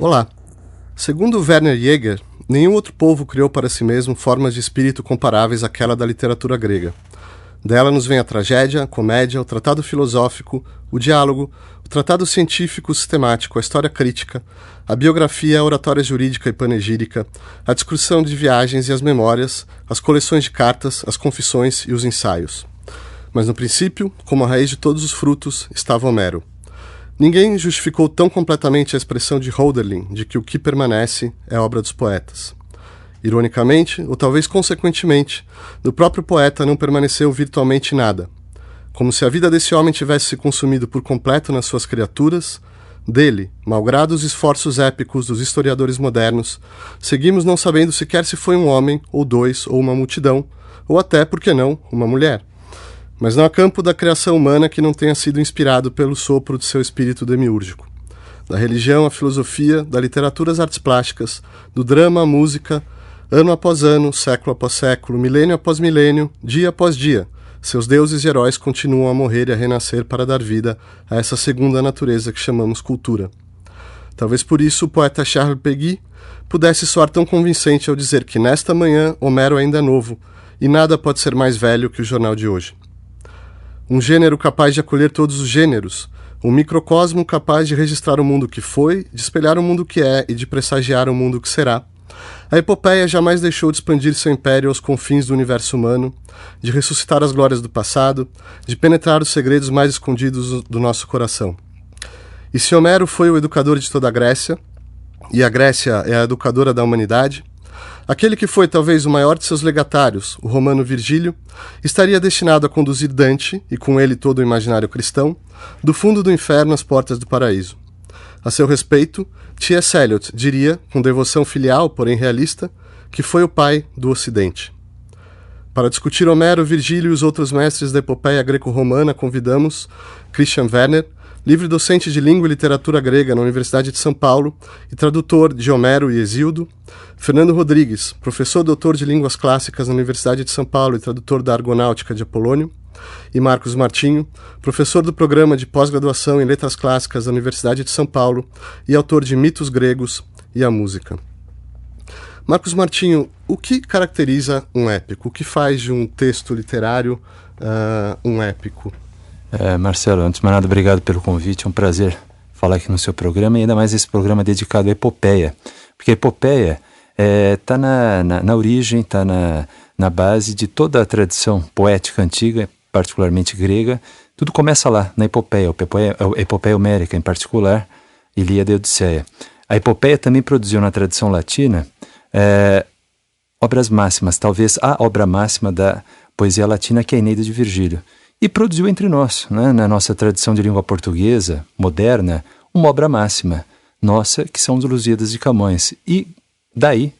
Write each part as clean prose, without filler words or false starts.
Olá! Segundo Werner Jaeger, nenhum outro povo criou para si mesmo formas de espírito comparáveis àquela da literatura grega. Dela nos vem a tragédia, a comédia, o tratado filosófico, o diálogo, o tratado científico sistemático, a história crítica, a biografia, a oratória jurídica e panegírica, a discussão de viagens e as memórias, as coleções de cartas, as confissões e os ensaios. Mas no princípio, como a raiz de todos os frutos, estava Homero. Ninguém justificou tão completamente a expressão de Hölderlin de que o que permanece é obra dos poetas. Ironicamente, ou talvez consequentemente, do próprio poeta não permaneceu virtualmente nada. Como se a vida desse homem tivesse se consumido por completo nas suas criaturas, dele, malgrado os esforços épicos dos historiadores modernos, seguimos não sabendo sequer se foi um homem, ou dois, ou uma multidão, ou até, por que não, uma mulher. Mas não há campo da criação humana que não tenha sido inspirado pelo sopro de seu espírito demiúrgico. Da religião à filosofia, da literatura às artes plásticas, do drama à música, ano após ano, século após século, milênio após milênio, dia após dia, seus deuses e heróis continuam a morrer e a renascer para dar vida a essa segunda natureza que chamamos cultura. Talvez por isso o poeta Charles Péguy pudesse soar tão convincente ao dizer que nesta manhã Homero ainda é novo e nada pode ser mais velho que o jornal de hoje. Um gênero capaz de acolher todos os gêneros, um microcosmo capaz de registrar o mundo que foi, de espelhar o mundo que é e de pressagiar o mundo que será. A epopeia jamais deixou de expandir seu império aos confins do universo humano, de ressuscitar as glórias do passado, de penetrar os segredos mais escondidos do nosso coração. E se Homero foi o educador de toda a Grécia, e a Grécia é a educadora da humanidade, aquele que foi talvez o maior de seus legatários, o romano Virgílio, estaria destinado a conduzir Dante, e com ele todo o imaginário cristão, do fundo do inferno às portas do paraíso. A seu respeito, T.S. Eliot diria, com devoção filial, porém realista, que foi o pai do Ocidente. Para discutir Homero, Virgílio e os outros mestres da epopeia greco-romana, convidamos Christian Werner, livre-docente de língua e literatura grega na Universidade de São Paulo e tradutor de Homero e Hesíodo, Fernando Rodrigues, professor doutor de línguas clássicas na Universidade de São Paulo e tradutor da Argonáutica de Apolônio, e Marcos Martinho, professor do programa de pós-graduação em letras clássicas da Universidade de São Paulo e autor de Mitos Gregos e a Música. Marcos Martinho, o que caracteriza um épico? O que faz de um texto literário um épico? Marcelo, antes de mais nada, obrigado pelo convite, é um prazer falar aqui no seu programa, e ainda mais esse programa dedicado à epopeia, porque a epopeia está na origem, está na base de toda a tradição poética antiga, particularmente grega. Tudo começa lá, na epopeia, a epopeia homérica em particular, Ilíada e Odisseia. A epopeia também produziu na tradição latina obras máximas, talvez a obra máxima da poesia latina, que é a Eneida de Virgílio. E produziu entre nós, né, na nossa tradição de língua portuguesa, moderna, uma obra máxima nossa, que são os Lusíadas de Camões. E daí,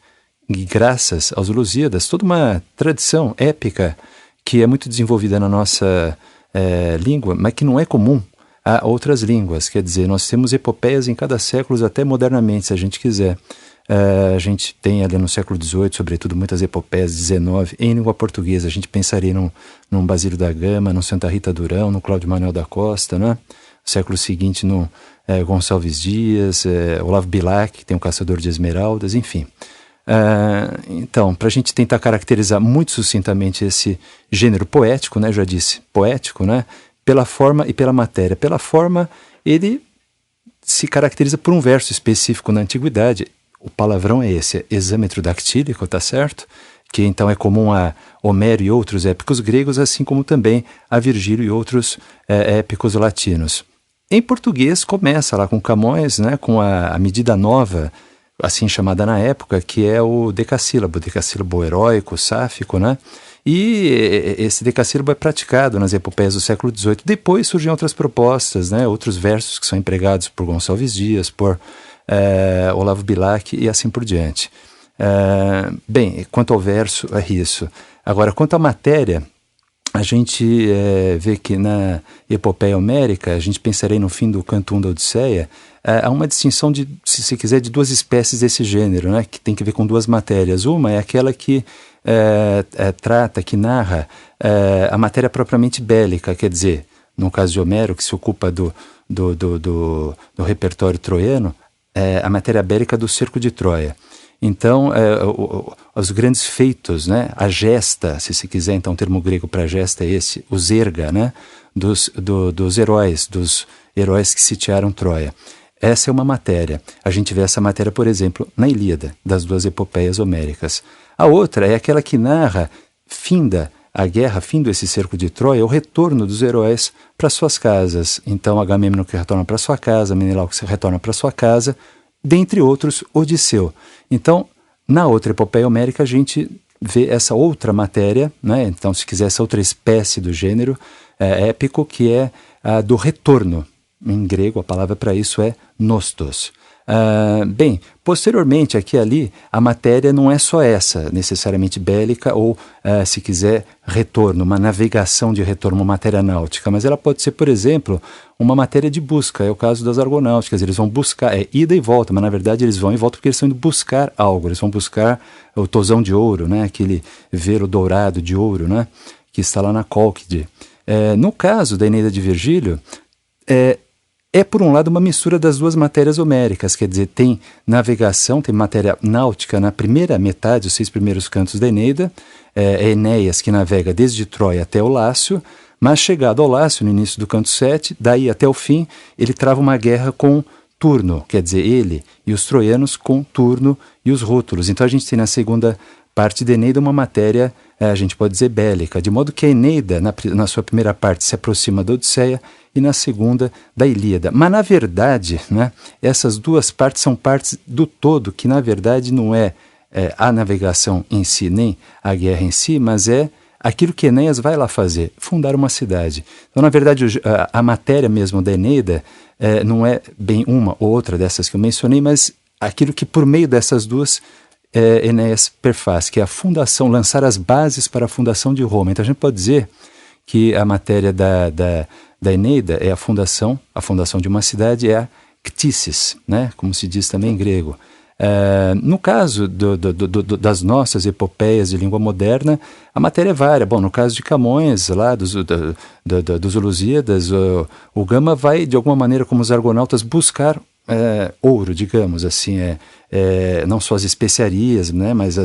graças aos Lusíadas, toda uma tradição épica que é muito desenvolvida na nossa língua, mas que não é comum a outras línguas. Quer dizer, nós temos epopeias em cada século, até modernamente, se a gente quiser. A gente tem ali no século XVIII, sobretudo, muitas epopeias, XIX, em língua portuguesa. A gente pensaria num Basílio da Gama, no Santa Rita Durão, no Cláudio Manuel da Costa, né? No século seguinte, no Gonçalves Dias, Olavo Bilac, que tem o Caçador de Esmeraldas, enfim. Então, para a gente tentar caracterizar muito sucintamente esse gênero poético, né? Já disse, poético, né? Pela forma e pela matéria. Pela forma, ele se caracteriza por um verso específico na antiguidade. O palavrão é esse, hexâmetro dactílico, tá certo? Que então é comum a Homero e outros épicos gregos, assim como também a Virgílio e outros épicos latinos. Em português começa lá com Camões, né, com a medida nova, assim chamada na época, que é o decassílabo heróico, sáfico, né? E esse decassílabo é praticado nas epopeias do século XVIII. Depois surgem outras propostas, né, outros versos que são empregados por Gonçalves Dias, por Olavo Bilac e assim por diante. Bem, quanto ao verso, é isso. Agora, quanto à matéria, a gente vê que na epopeia homérica, a gente pensaria no fim do canto 1 da Odisseia, há uma distinção, se se quiser, de duas espécies desse gênero, né, que tem que ver com duas matérias. Uma é aquela que trata, que narra a matéria propriamente bélica, quer dizer, no caso de Homero, que se ocupa do repertório troiano, a matéria bélica do cerco de Troia. Então, os grandes feitos, né, a gesta, se se quiser, então o termo grego para gesta é esse, o zerga, né, dos heróis que sitiaram Troia. Essa é uma matéria. A gente vê essa matéria, por exemplo, na Ilíada, das duas epopeias homéricas. A outra é aquela que narra, finda a guerra, findo esse cerco de Troia, o retorno dos heróis para suas casas. Então, Agamemnon que retorna para sua casa, Menelau que retorna para sua casa, dentre outros, Odisseu. Então, na outra epopeia homérica, a gente vê essa outra matéria, né? Então, se quiser, essa outra espécie do gênero épico, que é a do retorno. Em grego, a palavra para isso é nostos. Bem, posteriormente, aqui e ali, a matéria não é só essa, necessariamente bélica, ou, se quiser, retorno, uma navegação de retorno, uma matéria náutica, mas ela pode ser, por exemplo, uma matéria de busca, é o caso das argonáuticas, eles vão buscar, ida e volta, mas na verdade eles vão e voltam porque eles estão indo buscar algo, eles vão buscar o tosão de ouro, né, aquele velo dourado de ouro, né, que está lá na Cólquide. No caso da Eneida de Virgílio, por um lado, uma mistura das duas matérias homéricas, quer dizer, tem navegação, tem matéria náutica na primeira metade, os 6 primeiros cantos da Eneida, Enéas que navega desde Troia até o Lácio, mas chegado ao Lácio, no início do canto 7, daí até o fim, ele trava uma guerra com Turno, quer dizer, ele e os troianos com Turno e os rútulos. Então a gente tem na segunda parte da Eneida uma matéria, a gente pode dizer, bélica, de modo que a Eneida, na sua primeira parte, se aproxima da Odisseia, e na segunda da Ilíada. Mas, na verdade, né, essas duas partes são partes do todo, que, na verdade, não é a navegação em si, nem a guerra em si, mas é aquilo que Enéas vai lá fazer, fundar uma cidade. Então, na verdade, a matéria mesmo da Eneida não é bem uma ou outra dessas que eu mencionei, mas aquilo que, por meio dessas duas, Enéas perfaz, que é a fundação, lançar as bases para a fundação de Roma. Então, a gente pode dizer que a matéria da Eneida é a fundação de uma cidade, é a ktisis, né? Como se diz também em grego. No caso das nossas epopeias de língua moderna, a matéria é vária. Bom, no caso de Camões, lá dos Lusíadas, o Gama vai, de alguma maneira, como os argonautas, buscar ouro, digamos assim, não só as especiarias, né, mas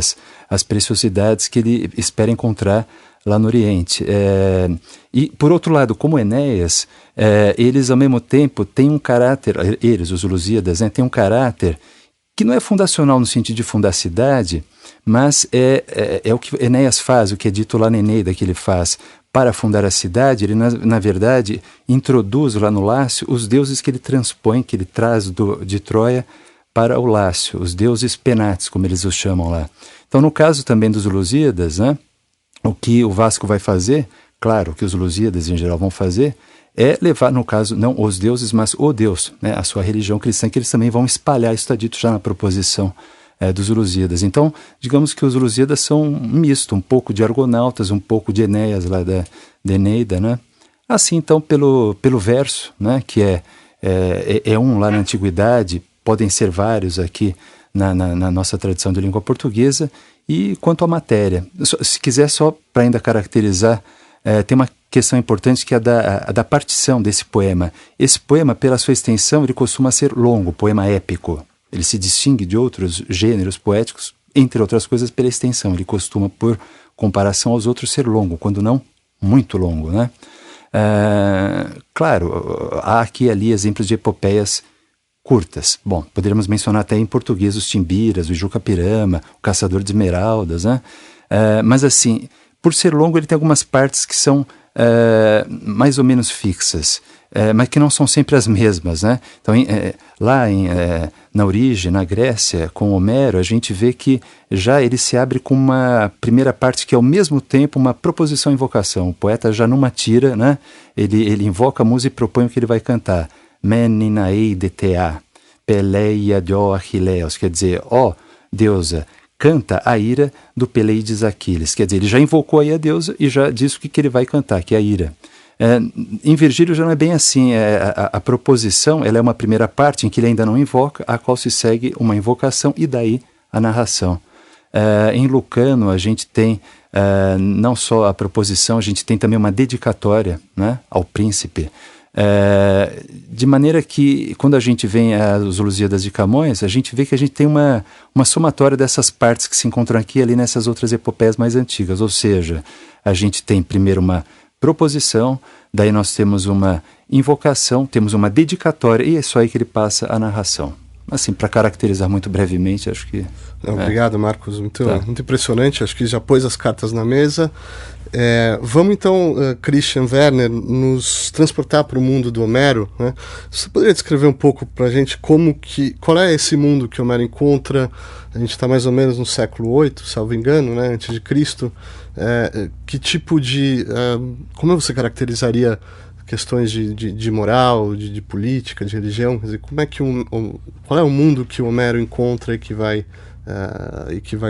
as preciosidades que ele espera encontrar lá no Oriente. E, por outro lado, como Enéas, eles, ao mesmo tempo, têm um caráter, eles, os Lusíadas, né, têm um caráter que não é fundacional no sentido de fundar a cidade, mas é o que Enéas faz, o que é dito lá na Eneida que ele faz. Para fundar a cidade, ele, na verdade, introduz lá no Lácio os deuses que ele transpõe, que ele traz de Troia para o Lácio, os deuses penates, como eles os chamam lá. Então, no caso também dos Lusíadas, né, o que o Vasco vai fazer, claro, o que os Lusíadas em geral vão fazer, é levar, no caso, não os deuses, mas o Deus, né, a sua religião cristã, que eles também vão espalhar. Isso está dito já na proposição dos Lusíadas. Então, digamos que os Lusíadas são um misto, um pouco de argonautas, um pouco de Enéas, lá da Eneida, né? Assim, então, pelo verso, né, que é um lá na Antiguidade, podem ser vários aqui na nossa tradição de língua portuguesa. E quanto à matéria, se quiser, só para ainda caracterizar, tem uma questão importante que é a da partição desse poema. Esse poema, pela sua extensão, ele costuma ser longo, poema épico. Ele se distingue de outros gêneros poéticos, entre outras coisas, pela extensão. Ele costuma, por comparação aos outros, ser longo, quando não muito longo, né? Claro, há aqui e ali exemplos de epopeias curtas. Bom, poderíamos mencionar até em português os Timbiras, o Jucapirama, o Caçador de Esmeraldas, né? Mas assim, por ser longo, ele tem algumas partes que são mais ou menos fixas, mas que não são sempre as mesmas, né? Então, na origem, na Grécia, com Homero, a gente vê que já ele se abre com uma primeira parte que é ao mesmo tempo uma proposição e invocação. O poeta já numa tira, né? Ele invoca a música e propõe o que ele vai cantar. Meninaei de Tea, Peleia de Achilleus, quer dizer, deusa, canta a ira do Peleides Aquiles. Quer dizer, ele já invocou aí a deusa e já diz o que ele vai cantar, que é a ira. Em Virgílio já não é bem assim. A proposição, ela é uma primeira parte em que ele ainda não invoca, a qual se segue uma invocação e daí a narração. Em Lucano a gente tem não só a proposição, a gente tem também uma dedicatória, né, ao príncipe. De maneira que, quando a gente vem às Lusíadas de Camões, a gente vê que a gente tem uma somatória dessas partes que se encontram aqui e ali nessas outras epopeias mais antigas. Ou seja, a gente tem primeiro uma proposição, daí nós temos uma invocação, temos uma dedicatória, e é só aí que ele passa a narração. Assim, para caracterizar muito brevemente, acho que... Obrigado, Marcos. Muito impressionante. Acho que já pôs as cartas na mesa. Vamos então, Christian Werner, nos transportar para o mundo do Homero, né? Você poderia descrever um pouco para a gente qual é esse mundo que Homero encontra? A gente está mais ou menos no século VIII, salvo engano, né, antes de Cristo. Que tipo de... como você caracterizaria questões de moral, de política, de religião? Quer dizer, qual é o mundo que o Homero encontra e que vai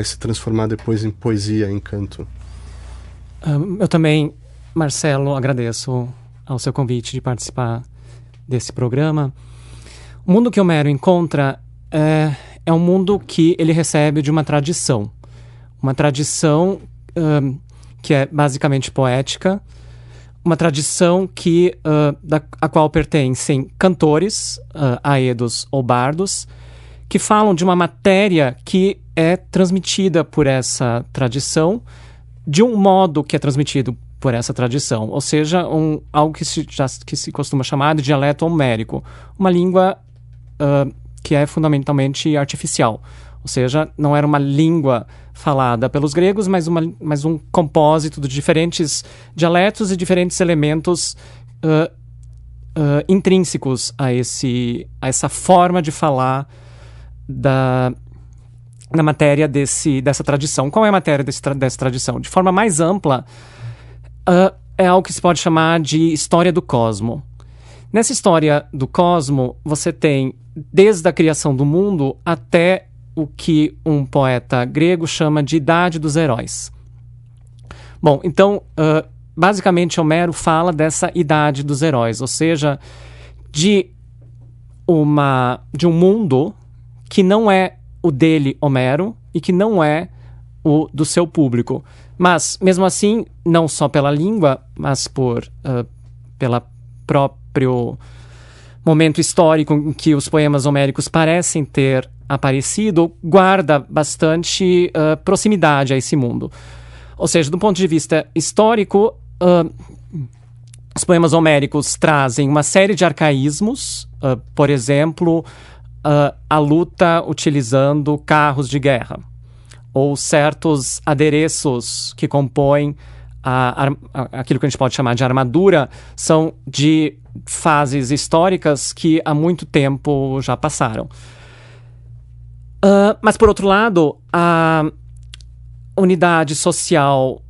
se transformar depois em poesia, em canto? Eu também, Marcelo, agradeço ao seu convite de participar desse programa. O mundo que Homero encontra é um mundo que ele recebe de uma tradição que é basicamente poética, uma tradição a qual pertencem cantores, aedos ou bardos, que falam de uma matéria que é transmitida por essa tradição, de um modo que é transmitido por essa tradição, ou seja, algo que se costuma chamar de dialeto homérico, uma língua que é fundamentalmente artificial, ou seja, não era uma língua falada pelos gregos, mas um compósito de diferentes dialetos e diferentes elementos intrínsecos a essa forma de falar na matéria dessa tradição. Qual é a matéria dessa tradição? De forma mais ampla, é algo que se pode chamar de história do cosmo. Nessa história do cosmo, você tem desde a criação do mundo até o que um poeta grego chama de Idade dos Heróis. Bom, então, basicamente, Homero fala dessa Idade dos Heróis, ou seja, de um mundo que não é o dele, Homero, e que não é o do seu público. Mas, mesmo assim, não só pela língua, mas pelo próprio momento histórico em que os poemas homéricos parecem ter aparecido, guarda bastante proximidade a esse mundo. Ou seja, do ponto de vista histórico, os poemas homéricos trazem uma série de arcaísmos, por exemplo, a luta utilizando carros de guerra, ou certos adereços que compõem aquilo que a gente pode chamar de armadura, são de fases históricas que há muito tempo já passaram. Mas, por outro lado, a unidade social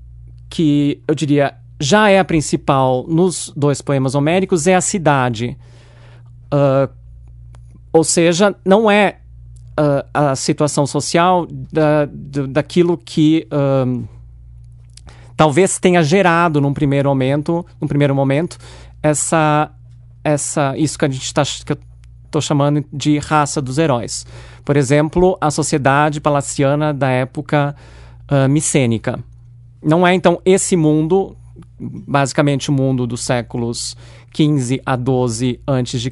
que, eu diria, já é a principal nos dois poemas homéricos é a cidade. Ou seja, não é a situação social daquilo que talvez tenha gerado num primeiro momento isso que a gente que eu estou chamando de raça dos heróis. Por exemplo, a sociedade palaciana da época micênica. Não é, então, esse mundo, basicamente o mundo dos séculos XV a XII a.C.,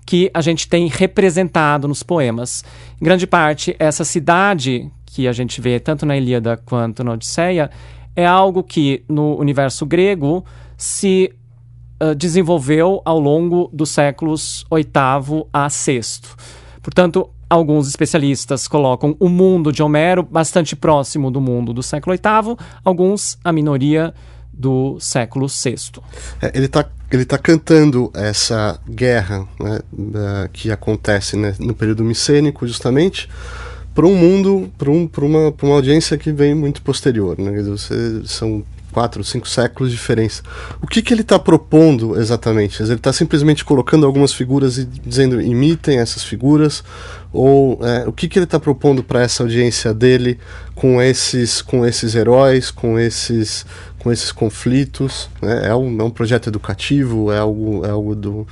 que a gente tem representado nos poemas. Em grande parte, essa cidade que a gente vê tanto na Ilíada quanto na Odisseia é algo que, no universo grego, se desenvolveu ao longo dos séculos VIII a VI. Portanto, alguns especialistas colocam o mundo de Homero bastante próximo do mundo do século VIII, alguns a minoria do século VI. Ele tá cantando essa guerra, né, que acontece, né, no período micênico, justamente, para um mundo, para uma audiência que vem muito posterior, né? São 4, 5 séculos de diferença. O que ele está propondo exatamente? Ele está simplesmente colocando algumas figuras e dizendo imitem essas figuras? Ou o que ele está propondo para essa audiência dele com esses heróis, com esses conflitos? Né? É um projeto educativo? É algo do...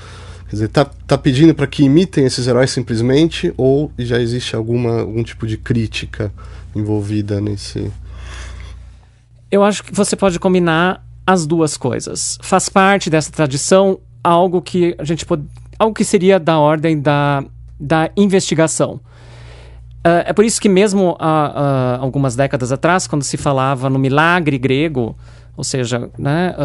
Quer dizer, tá pedindo para que imitem esses heróis simplesmente, ou já existe algum tipo de crítica envolvida nesse... Eu acho que você pode combinar as duas coisas. Faz parte dessa tradição algo que algo que seria da ordem da investigação. É por isso que mesmo há algumas décadas atrás, quando se falava no milagre grego, ou seja, né,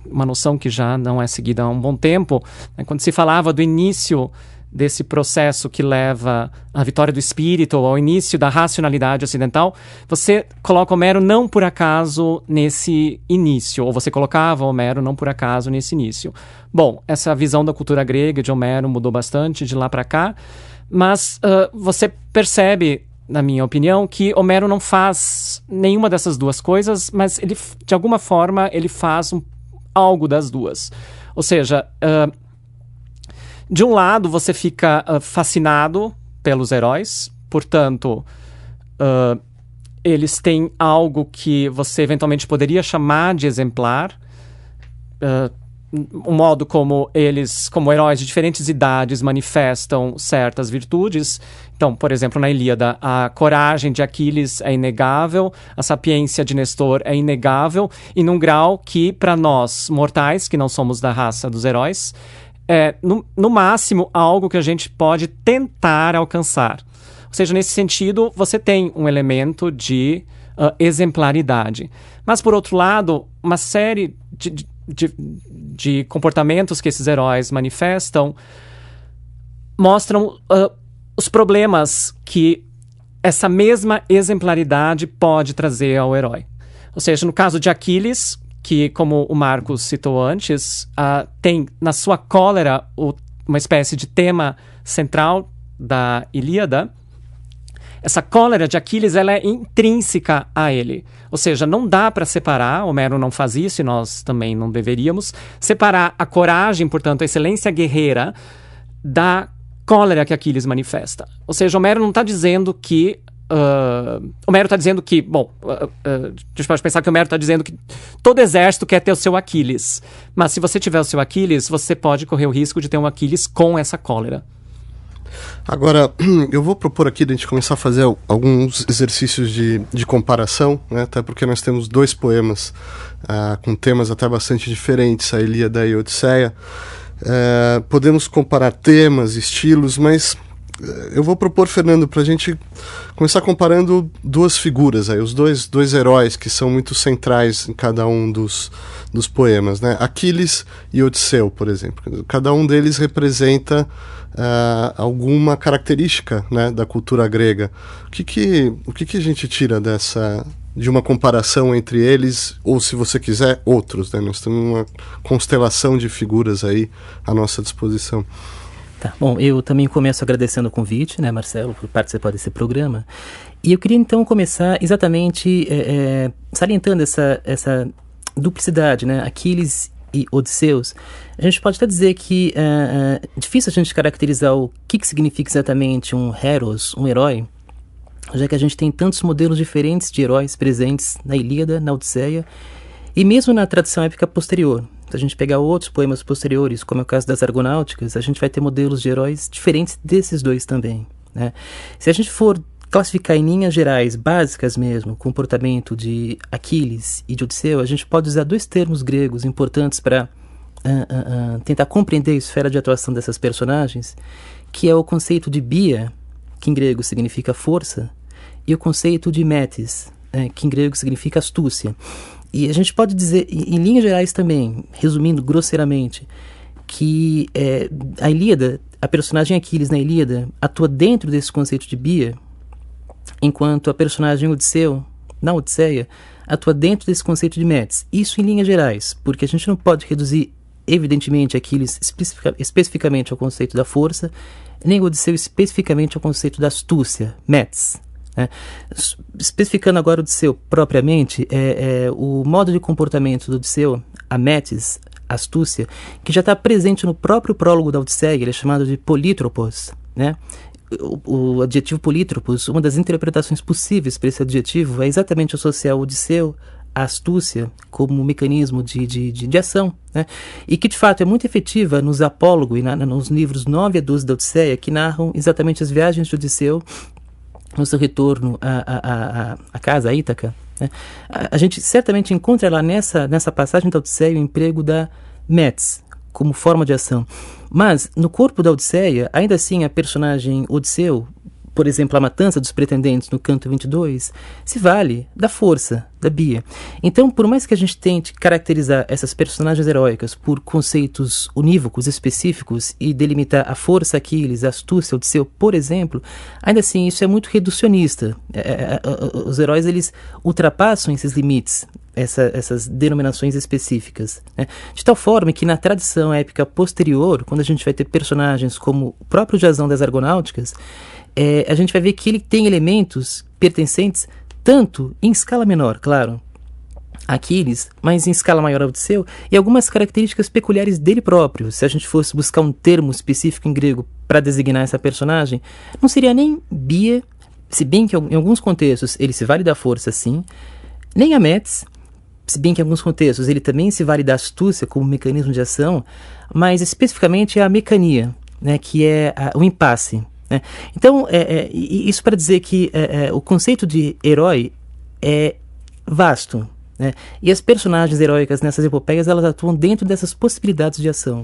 uma noção que já não é seguida há um bom tempo, né, quando se falava do início desse processo que leva à vitória do espírito, ou ao início da racionalidade ocidental, você coloca Homero não por acaso nesse início, ou você colocava Homero não por acaso nesse início. Bom, essa visão da cultura grega de Homero mudou bastante de lá para cá, mas você percebe, na minha opinião, que Homero não faz nenhuma dessas duas coisas, mas ele, de alguma forma, ele faz algo das duas. Ou seja, de um lado você fica fascinado pelos heróis, portanto, eles têm algo que você eventualmente poderia chamar de exemplar, um modo como eles, como heróis de diferentes idades, manifestam certas virtudes. Então, por exemplo, na Ilíada, a coragem de Aquiles é inegável, a sapiência de Nestor é inegável, e num grau que, para nós, mortais, que não somos da raça dos heróis, é, no máximo, algo que a gente pode tentar alcançar. Ou seja, nesse sentido, você tem um elemento de exemplaridade. Mas, por outro lado, uma série de comportamentos que esses heróis manifestam mostram os problemas que essa mesma exemplaridade pode trazer ao herói. Ou seja, no caso de Aquiles, que, como o Marcos citou antes, tem na sua cólera uma espécie de tema central da Ilíada. Essa cólera de Aquiles, ela é intrínseca a ele. Ou seja, não dá para separar, Homero não faz isso e nós também não deveríamos, separar a coragem, portanto, a excelência guerreira, da cólera que Aquiles manifesta. Ou seja, Homero não está dizendo que... Homero está dizendo que... Bom, a gente pode pensar que Homero está dizendo que todo exército quer ter o seu Aquiles. Mas se você tiver o seu Aquiles, você pode correr o risco de ter um Aquiles com essa cólera. Agora, eu vou propor aqui a gente começar a fazer alguns exercícios de comparação, né? Até porque nós temos dois poemas com temas até bastante diferentes, a Ilíada e a Odisseia. Podemos comparar temas, estilos, mas eu vou propor, Fernando, para a gente começar comparando duas figuras, aí, os dois heróis que são muito centrais em cada um dos poemas, né? Aquiles e Odisseu, por exemplo. Cada um deles representa alguma característica, né, da cultura grega. O que a gente tira de uma comparação entre eles, ou, se você quiser, outros, né? Nós temos uma constelação de figuras aí à nossa disposição. Tá, bom, eu também começo agradecendo o convite, né, Marcelo, por participar desse programa. E eu queria então começar exatamente salientando essa duplicidade, né, Aquiles e Odisseus. A gente pode até dizer que é difícil a gente caracterizar o que significa exatamente um heros, um herói, já que a gente tem tantos modelos diferentes de heróis presentes na Ilíada, na Odisseia, e mesmo na tradição épica posterior. Se a gente pegar outros poemas posteriores, como é o caso das Argonáuticas, a gente vai ter modelos de heróis diferentes desses dois também, né? Se a gente for classificar em linhas gerais, básicas mesmo, o comportamento de Aquiles e de Odisseu, a gente pode usar dois termos gregos importantes para tentar compreender a esfera de atuação dessas personagens, que é o conceito de bia, que em grego significa força, e o conceito de metis, que em grego significa astúcia. E a gente pode dizer, em linhas gerais também, resumindo grosseiramente, que a Ilíada, a personagem Aquiles na Ilíada, atua dentro desse conceito de bia, enquanto a personagem Odisseu, na Odisseia, atua dentro desse conceito de metis. Isso em linhas gerais, porque a gente não pode reduzir, evidentemente, Aquiles especificamente ao conceito da força, nem Odisseu especificamente ao conceito da astúcia, metis. Especificando agora o Odisseu propriamente, o modo de comportamento do Odisseu, a metis, a astúcia, que já está presente no próprio prólogo da Odisseia, ele é chamado de polítropos, né? O adjetivo polítropos, uma das interpretações possíveis para esse adjetivo é exatamente associar o Odisseu à astúcia como um mecanismo de ação, né? E que de fato é muito efetiva nos apólogos e nos livros 9 a 12 da Odisseia, que narram exatamente as viagens de Odisseu no seu retorno à casa, a Ítaca, né? A gente certamente encontra lá nessa passagem da Odisseia o emprego da metis como forma de ação. Mas, no corpo da Odisseia, ainda assim a personagem Odisseu, por exemplo, a matança dos pretendentes no canto 22, se vale da força, da Bia. Então, por mais que a gente tente caracterizar essas personagens heróicas por conceitos unívocos específicos e delimitar a força Aquiles, a astúcia Odisseu, por exemplo, ainda assim isso é muito reducionista. Os heróis, eles ultrapassam esses limites, essas denominações específicas, né? De tal forma que na tradição épica posterior, quando a gente vai ter personagens como o próprio Jasão das Argonáuticas, a gente vai ver que ele tem elementos pertencentes tanto em escala menor, claro, a Aquiles, mas em escala maior a Odisseu, e algumas características peculiares dele próprio. Se a gente fosse buscar um termo específico em grego para designar essa personagem, não seria nem Bia, se bem que em alguns contextos ele se vale da força, sim, nem Ametes, se bem que em alguns contextos ele também se vale da astúcia como mecanismo de ação, mas especificamente a mecania, né, que é o impasse. Então, isso para dizer que o conceito de herói é vasto, né? E as personagens heróicas nessas epopeias, elas atuam dentro dessas possibilidades de ação.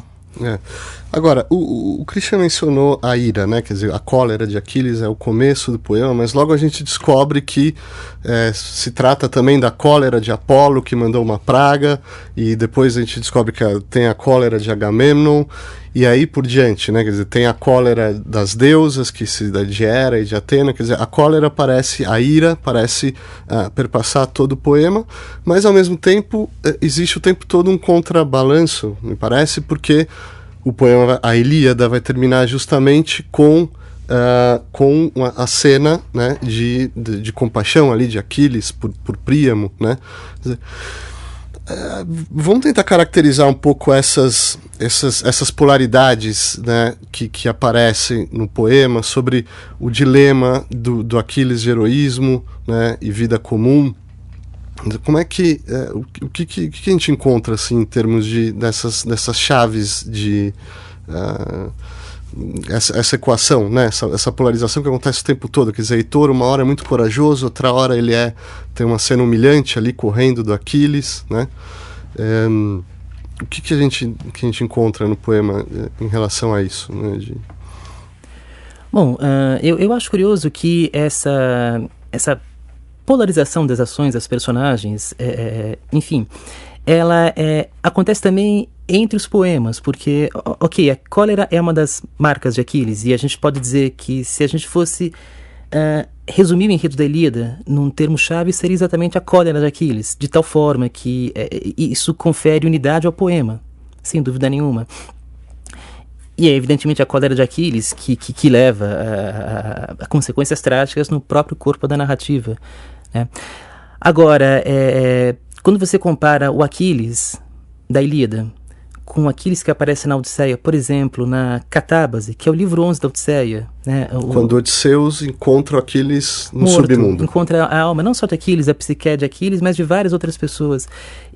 Agora, o Christian mencionou a ira, né? Quer dizer, a cólera de Aquiles é o começo do poema, mas logo a gente descobre que se trata também da cólera de Apolo, que mandou uma praga, e depois a gente descobre que tem a cólera de Agamemnon, e aí por diante, né? Quer dizer, tem a cólera das deusas, de Hera e de Atena. Quer dizer, a cólera parece, a ira parece perpassar todo o poema, mas ao mesmo tempo existe o tempo todo um contrabalanço, me parece, porque o poema, a Ilíada, vai terminar justamente com a cena, né, de compaixão ali de Aquiles por Príamo, né? Quer dizer, vamos tentar caracterizar um pouco essas polaridades, né, que aparecem no poema sobre o dilema do Aquiles de heroísmo, né, e vida comum. Como é que o que a gente encontra assim em termos dessas chaves de essa equação, né? essa polarização que acontece o tempo todo? Quer dizer, Heitor uma hora é muito corajoso, outra hora ele tem uma cena humilhante ali correndo do Aquiles, né? O que a gente encontra no poema em relação a isso, né? Bom, eu acho curioso que essa polarização das ações das personagens, enfim, ela acontece também entre os poemas, porque, ok, a cólera é uma das marcas de Aquiles, e a gente pode dizer que se a gente fosse resumir o enredo da Ilíada num termo-chave, seria exatamente a cólera de Aquiles, de tal forma que isso confere unidade ao poema, sem dúvida nenhuma. E é evidentemente a cólera de Aquiles que leva a consequências trágicas no próprio corpo da narrativa, né? Agora, quando você compara o Aquiles da Ilíada com o Aquiles que aparece na Odisseia, por exemplo, na Catábase, que é o livro 11 da Odisseia, né? Quando Odisseus encontra o Aquiles no morto, submundo. Encontra a alma, não só de Aquiles, a psique de Aquiles, mas de várias outras pessoas.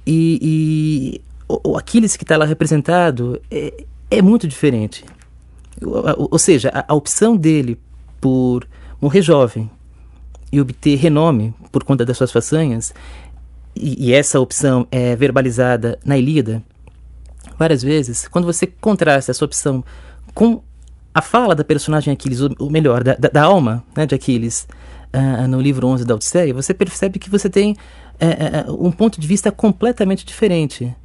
E o Aquiles que está lá representado é muito diferente. Ou seja, a opção dele por morrer jovem e obter renome por conta das suas façanhas, e essa opção é verbalizada na Ilíada várias vezes. Quando você contrasta essa opção com a fala da personagem Aquiles, ou melhor, da alma, né, de Aquiles, no livro 11 da Odisseia, você percebe que você tem um ponto de vista completamente diferente.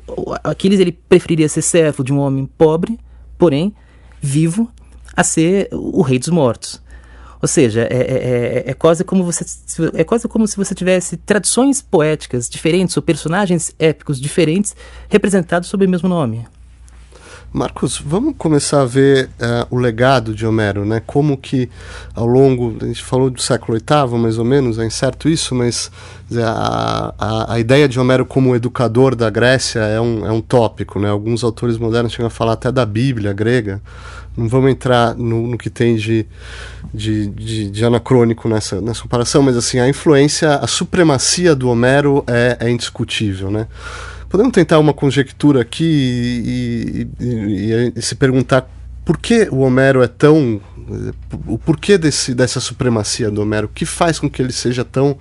O Aquiles, ele preferiria ser servo de um homem pobre, porém vivo, a ser o rei dos mortos. Ou seja, é quase como se você tivesse tradições poéticas diferentes ou personagens épicos diferentes representados sob o mesmo nome. Marcos, vamos começar a ver o legado de Homero, né? Como que ao longo, a gente falou do século VIII, mais ou menos, é incerto isso, mas a ideia de Homero como educador da Grécia é um tópico, né? Alguns autores modernos chegam a falar até da Bíblia grega. Não vamos entrar no que tem de anacrônico nessa comparação, mas assim, a influência, a supremacia do Homero é indiscutível, né? Podemos tentar uma conjectura aqui e se perguntar por que o Homero é tão... O porquê dessa supremacia do Homero? O que faz com que ele seja tão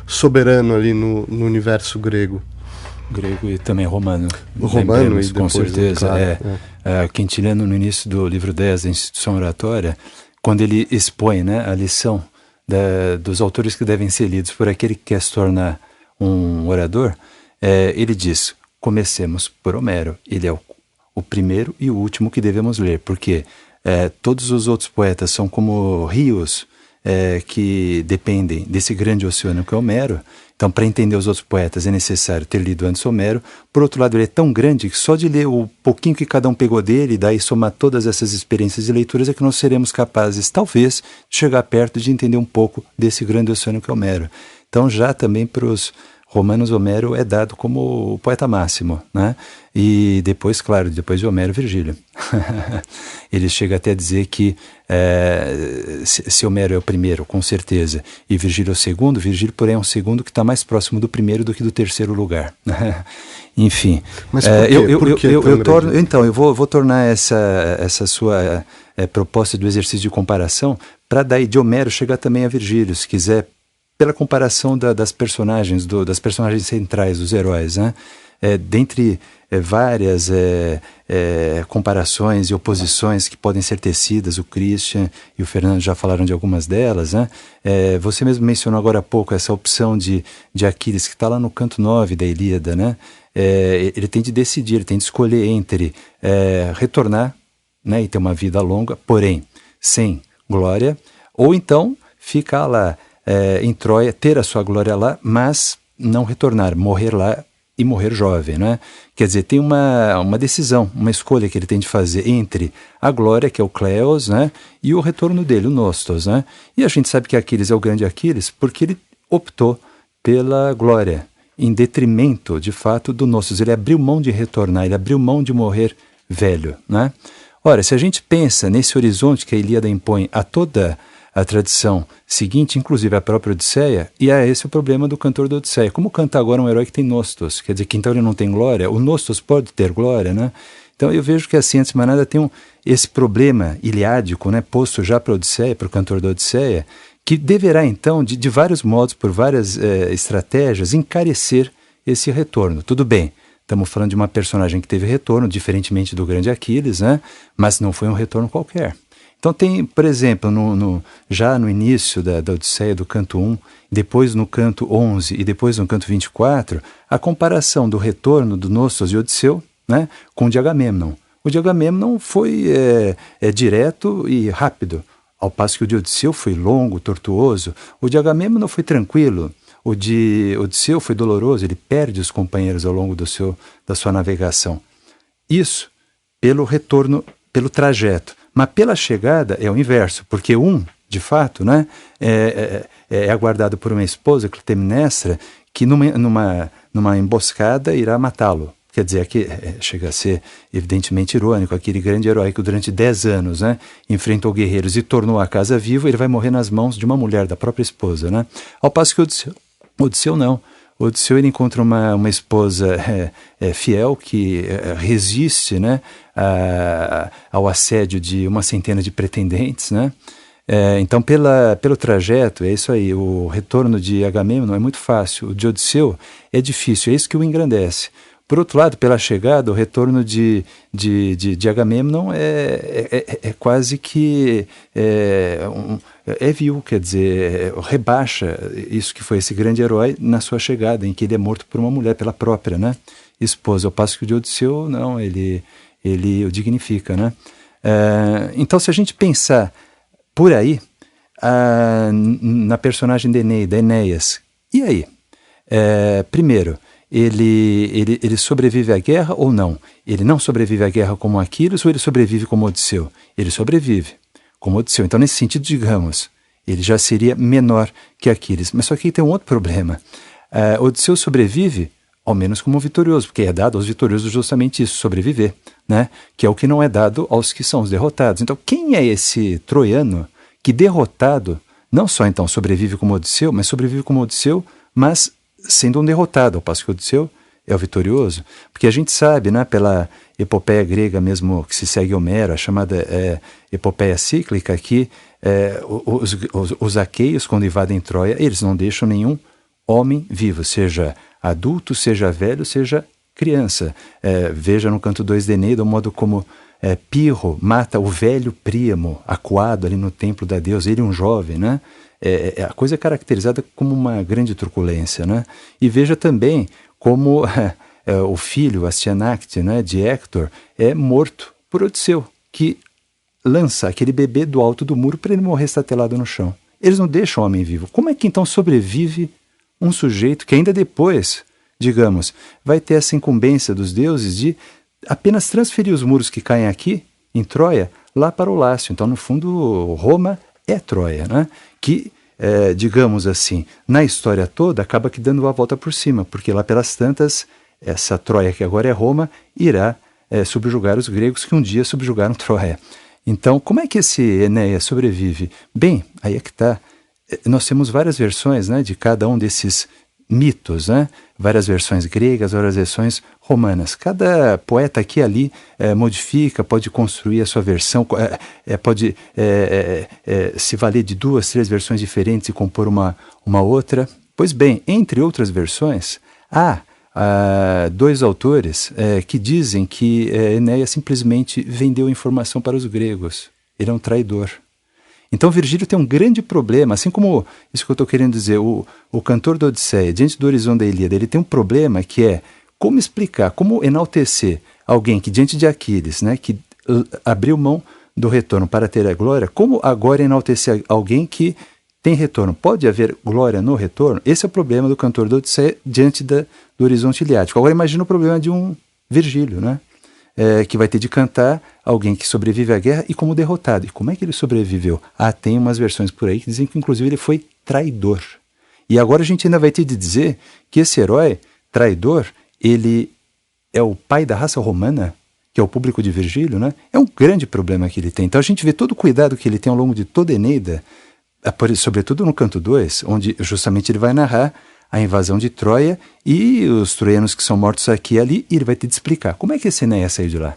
soberano ali no universo grego? Grego e também romano. O romano e com depois, certeza. claro, Quintiliano, no início do livro 10 da Instituição Oratória, quando ele expõe, né, a lição dos autores que devem ser lidos por aquele que quer se tornar um orador, ele diz, comecemos por Homero. Ele é o primeiro e o último que devemos ler, porque todos os outros poetas são como rios que dependem desse grande oceano que é Homero. Então, para entender os outros poetas, é necessário ter lido antes Homero. Por outro lado, ele é tão grande que só de ler o pouquinho que cada um pegou dele, e daí somar todas essas experiências de leituras, é que nós seremos capazes, talvez, de chegar perto de entender um pouco desse grande oceano que é Homero. Então, já também para os romanos, Homero é dado como o poeta máximo, né? E depois, claro, depois de Homero, Virgílio. Ele chega até a dizer que se Homero é o primeiro, com certeza, e Virgílio é o segundo, Virgílio, porém, é um segundo que está mais próximo do primeiro do que do terceiro lugar. Enfim. Mas por quê? Eu vou tornar essa sua proposta do exercício de comparação para daí de Homero chegar também a Virgílio, se quiser, pela comparação das personagens, das personagens centrais, dos heróis, né? Dentre várias comparações e oposições que podem ser tecidas, o Christian e o Fernando já falaram de algumas delas, né? Você mesmo mencionou agora há pouco essa opção de Aquiles, que está lá no canto 9 da Ilíada, né? Ele tem de decidir, ele tem de escolher entre retornar, né, e ter uma vida longa, porém sem glória, ou então ficar lá em Troia, ter a sua glória lá, mas não retornar, morrer lá e morrer jovem, né? Quer dizer, tem uma decisão, uma escolha que ele tem de fazer entre a glória, que é o Kleos, né? E o retorno dele, o Nostos, né? E a gente sabe que Aquiles é o grande Aquiles porque ele optou pela glória, em detrimento, de fato, do Nostos. Ele abriu mão de retornar, ele abriu mão de morrer velho, né? Ora, se a gente pensa nesse horizonte que a Ilíada impõe a toda a tradição seguinte, inclusive a própria Odisseia, e esse o problema do cantor da Odisseia. Como canta agora um herói que tem Nostos? Quer dizer, que então ele não tem glória? O Nostos pode ter glória, né? Então eu vejo que assim, antes de mais nada, tem esse problema iliádico, né, posto já para a Odisseia, para o cantor da Odisseia, que deverá então, de vários modos, por várias estratégias, encarecer esse retorno. Tudo bem, estamos falando de uma personagem que teve retorno, diferentemente do grande Aquiles, né? Mas não foi um retorno qualquer. Então tem, por exemplo, já no início da Odisseia, do canto 1, depois no canto 11 e depois no canto 24, a comparação do retorno do Nostos e Odisseu, né, com o de Agamemnon. O de Agamemnon foi direto e rápido, ao passo que o de Odisseu foi longo, tortuoso. O de Agamemnon foi tranquilo, o de Odisseu foi doloroso, ele perde os companheiros ao longo da sua navegação. Isso pelo retorno, pelo trajeto. Mas pela chegada é o inverso, porque de fato, né, é aguardado por uma esposa, Clitemnestra, que numa emboscada irá matá-lo. Quer dizer, aqui chega a ser evidentemente irônico, aquele grande herói que durante 10 anos, né, enfrentou guerreiros e tornou a casa viva, ele vai morrer nas mãos de uma mulher, da própria esposa, né? Ao passo que Odisseu não. Odisseu ele encontra uma esposa fiel que resiste, né, ao assédio de uma centena de pretendentes, né? Então pelo trajeto é isso aí, o retorno de Agamemnon é muito fácil, o de Odisseu é difícil, é isso que o engrandece. Por outro lado, pela chegada, o retorno de Agamemnon é quase que vil, quer dizer, rebaixa isso que foi esse grande herói na sua chegada, em que ele é morto por uma mulher, pela própria, né, esposa. Ao passo que o de Odisseu, não, ele o dignifica, né? Então, se a gente pensar por aí, na personagem de Enéas, e aí? Primeiro, ele sobrevive à guerra ou não? Ele não sobrevive à guerra como Aquiles ou ele sobrevive como Odisseu? Ele sobrevive como Odisseu. Então, nesse sentido, digamos, ele já seria menor que Aquiles. Mas só que tem um outro problema. Odisseu sobrevive, ao menos como vitorioso, porque é dado aos vitoriosos justamente isso, sobreviver, né? Que é o que não é dado aos que são os derrotados. Então, quem é esse troiano que, derrotado, não só então sobrevive como Odisseu, mas sendo um derrotado, ao passo que Odisseu é o vitorioso? Porque a gente sabe, né, pela epopeia grega mesmo que se segue Homero, a chamada epopeia cíclica, que os aqueios, quando invadem Troia, eles não deixam nenhum homem vivo, seja adulto, seja velho, seja criança. Veja no canto 2 de Eneida o modo como Pirro mata o velho Príamo, acuado ali no templo da deusa, ele um jovem, né? A coisa é caracterizada como uma grande truculência, né? E veja também como o filho, Astianacte, né, de Héctor, é morto por Odisseu, que lança aquele bebê do alto do muro para ele morrer estatelado no chão. Eles não deixam o homem vivo. Como é que então sobrevive um sujeito que ainda depois, digamos, vai ter essa incumbência dos deuses de apenas transferir os muros que caem aqui, em Troia, lá para o Lácio? Então, no fundo, Roma é Troia, né? Que, digamos assim, na história toda, acaba que dando a volta por cima, porque lá pelas tantas, essa Troia que agora é Roma, irá subjugar os gregos que um dia subjugaram Troia. Então, como é que esse Enéas sobrevive? Bem, aí é que está. Nós temos várias versões, né, de cada um desses mitos, né? Várias versões gregas, várias versões romanas. Cada poeta aqui e ali modifica, pode construir a sua versão, pode se valer de 2, 3 versões diferentes e compor uma outra. Pois bem, entre outras versões, há 2 autores que dizem que Enéas simplesmente vendeu informação para os gregos. Ele é um traidor. Então Virgílio tem um grande problema, assim como isso que eu estou querendo dizer, o cantor da Odisseia, diante do horizonte da Ilíada, ele tem um problema que é como explicar, como enaltecer alguém que diante de Aquiles, né, que abriu mão do retorno para ter a glória, como agora enaltecer alguém que tem retorno? Pode haver glória no retorno? Esse é o problema do cantor da Odisseia diante do horizonte iliático. Agora imagina o problema de um Virgílio, né? Que vai ter de cantar alguém que sobrevive à guerra e como derrotado. E como é que ele sobreviveu? Tem umas versões por aí que dizem que inclusive ele foi traidor. E agora a gente ainda vai ter de dizer que esse herói traidor, ele é o pai da raça romana, que é o público de Virgílio, né? É um grande problema que ele tem. Então a gente vê todo o cuidado que ele tem ao longo de toda a Eneida, sobretudo no canto 2, onde justamente ele vai narrar a invasão de Troia e os troianos que são mortos aqui e ali, e ele vai ter de explicar como é que esse Enéas saiu de lá.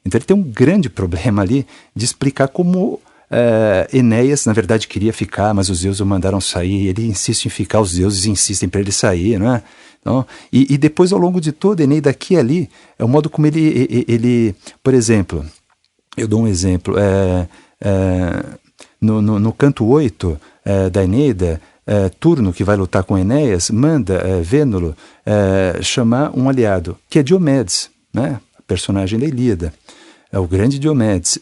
Então ele tem um grande problema ali de explicar como Enéas, na verdade, queria ficar, mas os deuses o mandaram sair, ele insiste em ficar, os deuses insistem para ele sair, não é? Então, e depois, ao longo de toda a Eneida, aqui e ali, é o modo como ele por exemplo, eu dou um exemplo, no canto 8 da Eneida, Turno, que vai lutar com Enéas, manda Vênulo chamar um aliado, que é Diomedes, né? Personagem da Ilíada, o grande Diomedes.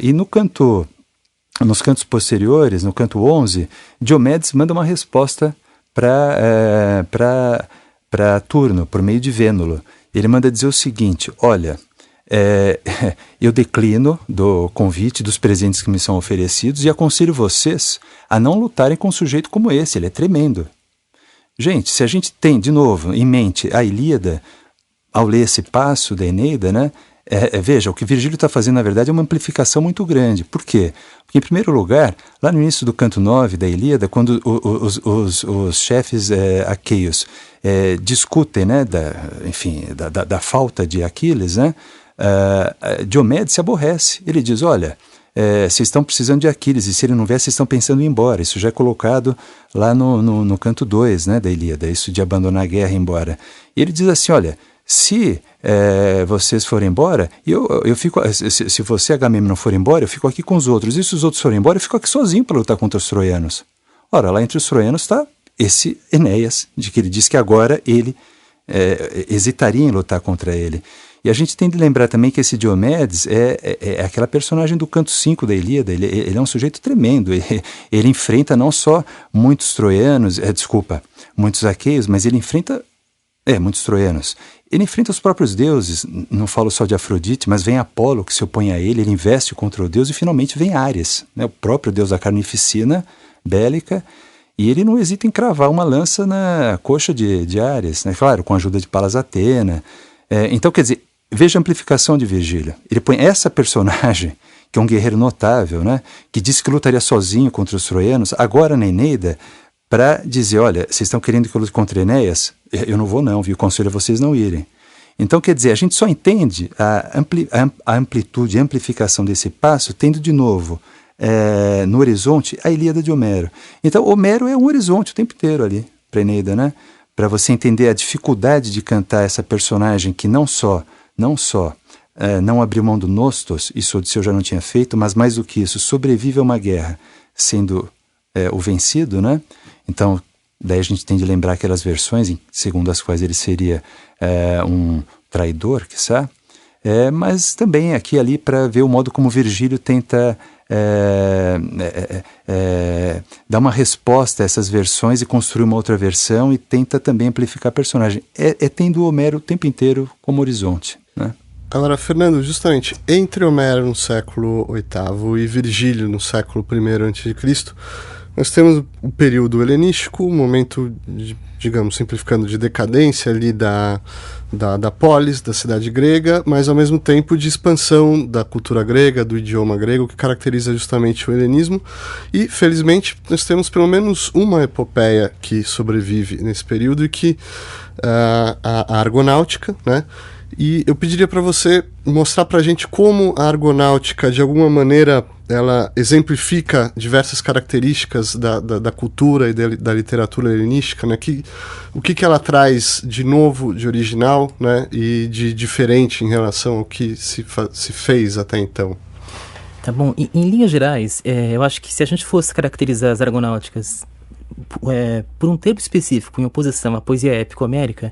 E nos cantos posteriores, no canto 11, Diomedes manda uma resposta para Turno, por meio de Vênulo. Ele manda dizer o seguinte: olha, eu declino do convite, dos presentes que me são oferecidos, e aconselho vocês a não lutarem com um sujeito como esse, ele é tremendo. Gente, se a gente tem, de novo, em mente a Ilíada, ao ler esse passo da Eneida, né, veja, o que Virgílio está fazendo, na verdade, é uma amplificação muito grande. Por quê? Porque, em primeiro lugar, lá no início do canto 9 da Ilíada, quando os chefes aqueios discutem, né, da falta de Aquiles, né, Diomedes se aborrece. Ele diz: olha, vocês estão precisando de Aquiles, e se ele não vier, vocês estão pensando em ir embora. Isso já é colocado lá no canto 2, né, da Ilíada, isso de abandonar a guerra e ir embora. E ele diz assim: olha, se vocês forem embora, eu fico, se você, Agamemnon, não for embora, eu fico aqui com os outros, e se os outros forem embora, eu fico aqui sozinho para lutar contra os troianos. Ora, lá entre os troianos está esse Enéas, de que ele diz que agora ele hesitaria em lutar contra ele. E a gente tem de lembrar também que esse Diomedes é aquela personagem do canto 5 da Ilíada. Ele é um sujeito tremendo. Ele enfrenta não só muitos troianos, muitos aqueios, mas ele enfrenta muitos troianos. Ele enfrenta os próprios deuses, não falo só de Afrodite, mas vem Apolo que se opõe a ele investe contra o deus, e finalmente vem Áries, né, o próprio deus da carnificina bélica, e ele não hesita em cravar uma lança na coxa de Áries, né, claro, com a ajuda de Palas Atena. Então, quer dizer, veja a amplificação de Virgílio. Ele põe essa personagem, que é um guerreiro notável, né, que disse que lutaria sozinho contra os troianos, agora na Eneida, para dizer: olha, vocês estão querendo que eu lute contra Enéas? Eu não vou não, viu? Conselho a vocês não irem. Então, quer dizer, a gente só entende a amplitude, a amplificação desse passo, tendo de novo no horizonte a Ilíada de Homero. Então, Homero é um horizonte o tempo inteiro ali, para Eneida, né? para você entender a dificuldade de cantar essa personagem que não só não abriu mão do Nostos, isso Odisseu já não tinha feito, mas mais do que isso, sobrevive a uma guerra sendo o vencido, né? Então, daí a gente tem de lembrar aquelas versões segundo as quais ele seria um traidor, quiçá, mas também aqui e ali para ver o modo como Virgílio tenta dar uma resposta a essas versões e construir uma outra versão, e tenta também amplificar a personagem. Tendo Homero o tempo inteiro como horizonte, né? Agora, Fernando, justamente entre Homero no século VIII e Virgílio no século I a.C., nós temos o período helenístico, um momento, digamos, simplificando, de decadência ali da polis, da cidade grega, mas ao mesmo tempo de expansão da cultura grega, do idioma grego, que caracteriza justamente o helenismo. E, felizmente, nós temos pelo menos uma epopeia que sobrevive nesse período, e que a Argonáutica, né? E eu pediria para você mostrar para a gente como a Argonáutica, de alguma maneira, ela exemplifica diversas características da cultura e da literatura helenística, né? O que ela traz de novo, de original, né? E de diferente em relação ao que se fez até então. Tá bom. Em linhas gerais, eu acho que se a gente fosse caracterizar as Argonáuticas por um termo específico, em oposição à poesia épica homérica,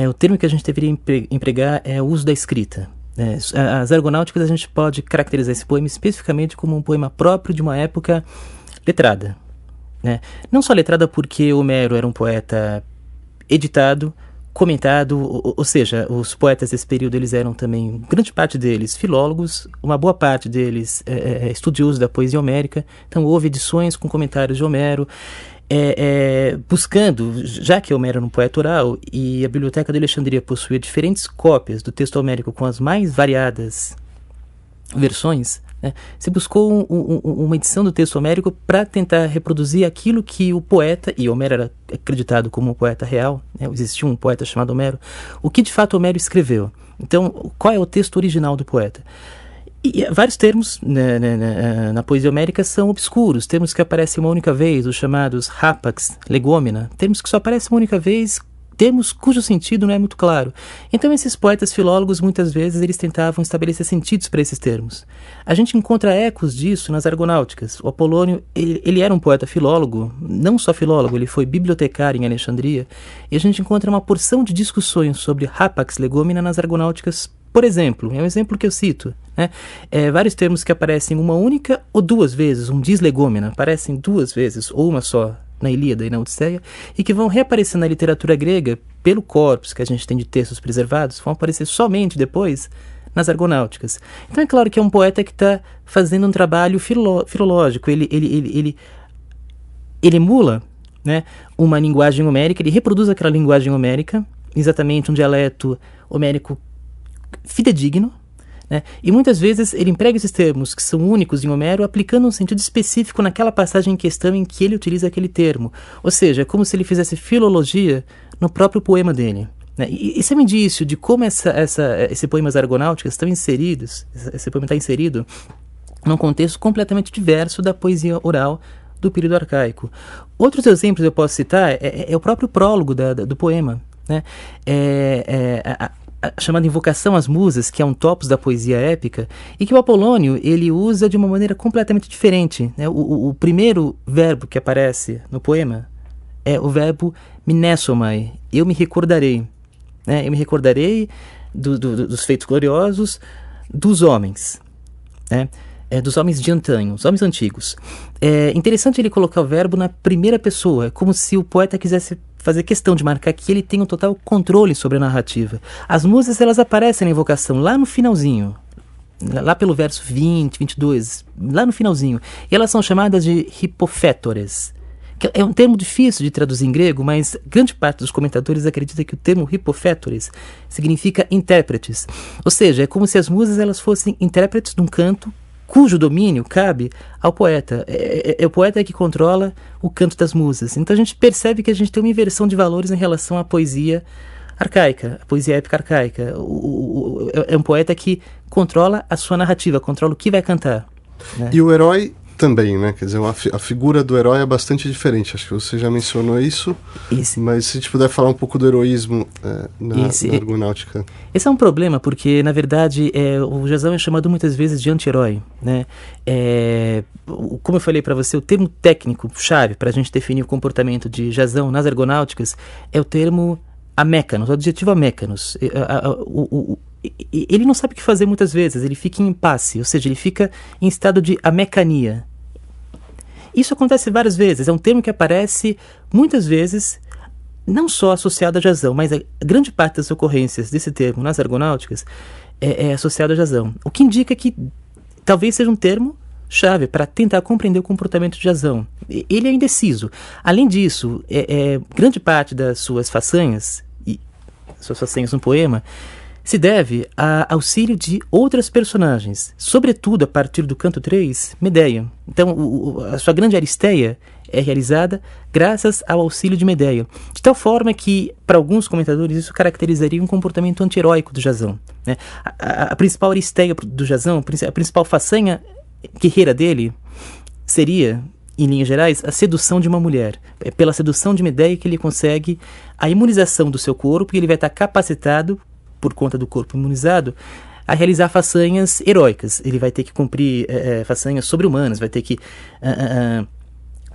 o termo que a gente deveria empregar é o uso da escrita. As Argonáuticas, a gente pode caracterizar esse poema especificamente como um poema próprio de uma época letrada, né? Não só letrada porque Homero era um poeta editado, comentado, ou seja, os poetas desse período, eles eram também, grande parte deles, filólogos, uma boa parte deles estudiosos da poesia homérica. Então houve edições com comentários de Homero, buscando, já que Homero era um poeta oral e a Biblioteca de Alexandria possuía diferentes cópias do texto homérico com as mais variadas versões, né, se buscou uma edição do texto homérico para tentar reproduzir aquilo que o poeta, e Homero era acreditado como um poeta real, né, existia um poeta chamado Homero, o que de fato Homero escreveu. Então, qual é o texto original do poeta? E vários termos na poesia homérica são obscuros, termos que aparecem uma única vez, os chamados hapax, legômena, termos que só aparecem uma única vez, termos cujo sentido não é muito claro. Então esses poetas filólogos, muitas vezes, eles tentavam estabelecer sentidos para esses termos. A gente encontra ecos disso nas Argonáuticas. O Apolônio, ele era um poeta filólogo, não só filólogo, ele foi bibliotecário em Alexandria, e a gente encontra uma porção de discussões sobre hapax legômena nas Argonáuticas. Por exemplo, é um exemplo que eu cito, né? Vários termos que aparecem uma única ou duas vezes, um dislegômena, aparecem duas vezes, ou uma só, na Ilíada e na Odisseia, e que vão reaparecer na literatura grega pelo corpus que a gente tem de textos preservados, vão aparecer somente depois nas Argonáuticas. Então é claro que é um poeta que está fazendo um trabalho filológico, ele emula, né, uma linguagem homérica, ele reproduz aquela linguagem homérica, exatamente um dialeto homérico fidedigno, né? E muitas vezes ele emprega esses termos que são únicos em Homero, aplicando um sentido específico naquela passagem em questão em que ele utiliza aquele termo. Ou seja, é como se ele fizesse filologia no próprio poema dele, né? E isso é um indício de como esse poema As Argonáuticas estão inseridos, esse poema está inserido num contexto completamente diverso da poesia oral do período arcaico. Outros exemplos eu posso citar é o próprio prólogo do poema, né? A chamada Invocação às Musas, que é um topos da poesia épica, e que o Apolônio ele usa de uma maneira completamente diferente, né? O primeiro verbo que aparece no poema é o verbo mnessomai, eu me recordarei, né? Eu me recordarei dos feitos gloriosos dos homens, né? Dos homens de antanho, os homens antigos. É interessante ele colocar o verbo na primeira pessoa, como se o poeta quisesse fazer questão de marcar que ele tem um total controle sobre a narrativa. As musas, elas aparecem na invocação lá no finalzinho, lá pelo verso 20, 22, lá no finalzinho, e elas são chamadas de hipofétores, que é um termo difícil de traduzir em grego, mas grande parte dos comentadores acredita que o termo hipofétores significa intérpretes, ou seja, é como se as musas elas fossem intérpretes de um canto cujo domínio cabe ao poeta. É o poeta que controla o canto das musas. Então a gente percebe que a gente tem uma inversão de valores em relação à poesia arcaica, a poesia épica arcaica. É um poeta que controla a sua narrativa, controla o que vai cantar, né? E o herói também, né? Quer dizer, a figura do herói é bastante diferente. Acho que você já mencionou isso. Mas se a gente puder falar um pouco do heroísmo na Argonáutica. Esse é um problema, porque, na verdade, o Jazão é chamado muitas vezes de anti-herói, né? Como eu falei para você, o termo técnico-chave para a gente definir o comportamento de Jazão nas Argonáuticas é o termo amécanos, o adjetivo amécanos. Ele não sabe o que fazer muitas vezes, ele fica em impasse, ou seja, ele fica em estado de amecania. Isso acontece várias vezes, é um termo que aparece muitas vezes, não só associado a Jazão, mas a grande parte das ocorrências desse termo nas Argonáuticas é associado a Jazão. O que indica que talvez seja um termo chave para tentar compreender o comportamento de Jazão. Ele é indeciso. Além disso, grande parte das suas façanhas no poema se deve ao auxílio de outras personagens, sobretudo a partir do canto 3, Medeia. Então, a sua grande Aristeia é realizada graças ao auxílio de Medeia, de tal forma que, para alguns comentadores, isso caracterizaria um comportamento anti-heróico do Jazão, né? A principal Aristeia do Jazão, a principal façanha guerreira dele, seria, em linhas gerais, a sedução de uma mulher. É pela sedução de Medeia que ele consegue a imunização do seu corpo, e ele vai estar capacitado, por conta do corpo imunizado, a realizar façanhas heróicas. Ele vai ter que cumprir façanhas sobre-humanas, vai ter que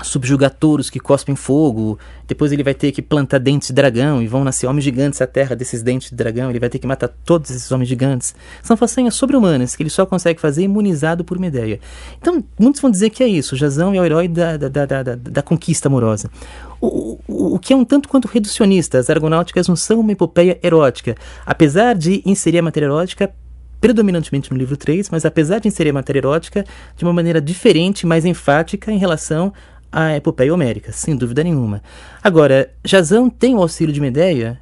subjugar touros que cospem fogo, depois ele vai ter que plantar dentes de dragão, e vão nascer homens gigantes à terra desses dentes de dragão, ele vai ter que matar todos esses homens gigantes. São façanhas sobre-humanas que ele só consegue fazer imunizado por Medeia. Então, muitos vão dizer que é isso, Jazão é o herói da conquista amorosa. O que é um tanto quanto reducionista. As Argonáuticas não são uma epopeia erótica, apesar de inserir a matéria erótica predominantemente no livro 3, mas apesar de inserir a matéria erótica de uma maneira diferente, mais enfática em relação à epopeia homérica, sem dúvida nenhuma. Agora, Jazão tem o auxílio de Medeia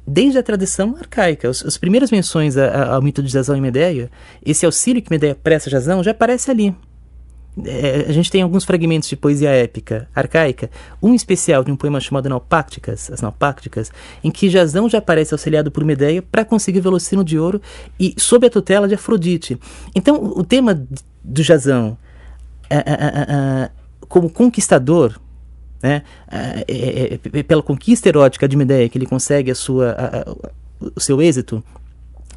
desde a tradição arcaica. As primeiras menções ao mito de Jazão e Medeia, esse auxílio que Medeia presta a Jazão já aparece ali. A gente tem alguns fragmentos de poesia épica arcaica, um especial de um poema chamado Naupácticas, as Naupácticas, em que Jazão já aparece auxiliado por Medeia para conseguir o Velocino de Ouro e sob a tutela de Afrodite. Então, o tema do Jazão como conquistador, né, pela conquista erótica de Medeia que ele consegue o seu êxito,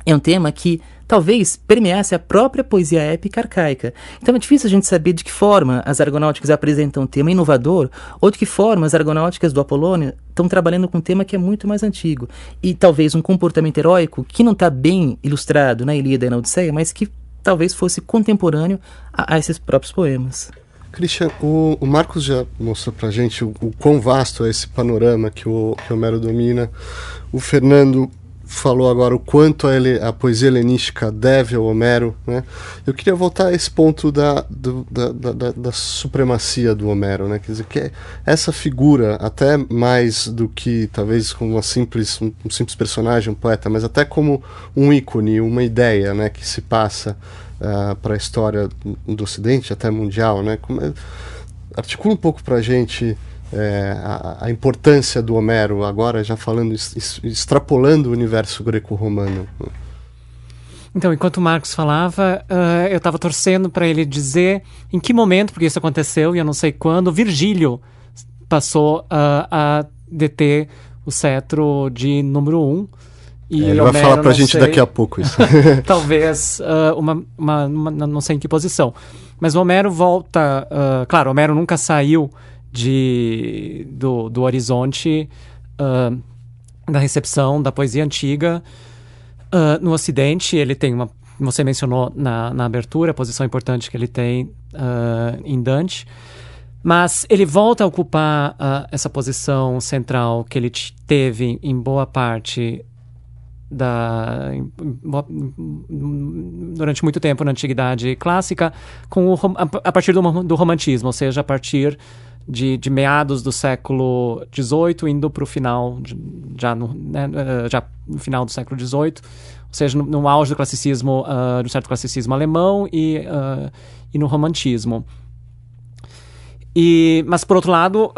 é um tema que talvez permeasse a própria poesia épica arcaica. Então é difícil a gente saber de que forma as Argonáuticas apresentam um tema inovador, ou de que forma as Argonáuticas do Apolônio estão trabalhando com um tema que é muito mais antigo, e talvez um comportamento heróico que não está bem ilustrado na Ilíada e na Odisseia, mas que talvez fosse contemporâneo a esses próprios poemas. Christian, o Marcos já mostrou pra gente o quão vasto é esse panorama que o Homero domina. O Fernando falou agora o quanto a poesia helenística deve ao Homero, né? Eu queria voltar a esse ponto da supremacia do Homero, né? Quer dizer, que essa figura, até mais do que talvez como um simples personagem, um poeta, mas até como um ícone, uma ideia, né, que se passa para a história do Ocidente, até mundial, né? Articula um pouco para a gente a importância do Homero, agora já falando, extrapolando o universo greco-romano. Então, enquanto o Marcos falava, eu estava torcendo para ele dizer em que momento, porque isso aconteceu e eu não sei quando, Virgílio passou a deter o cetro de número 1. Ele vai falar pra gente daqui a pouco isso. Talvez não sei em que posição. Mas o Homero volta... claro, o Homero nunca saiu do horizonte da recepção da poesia antiga no Ocidente. Ele tem você mencionou na abertura a posição importante que ele tem em Dante, mas ele volta a ocupar essa posição central que ele teve em boa parte durante muito tempo na Antiguidade Clássica, a partir do Romantismo, ou seja, a partir de meados do século XVIII, indo para o final, já no final do século XVIII, ou seja, no auge do classicismo, do certo classicismo alemão e no romantismo. Mas, por outro lado,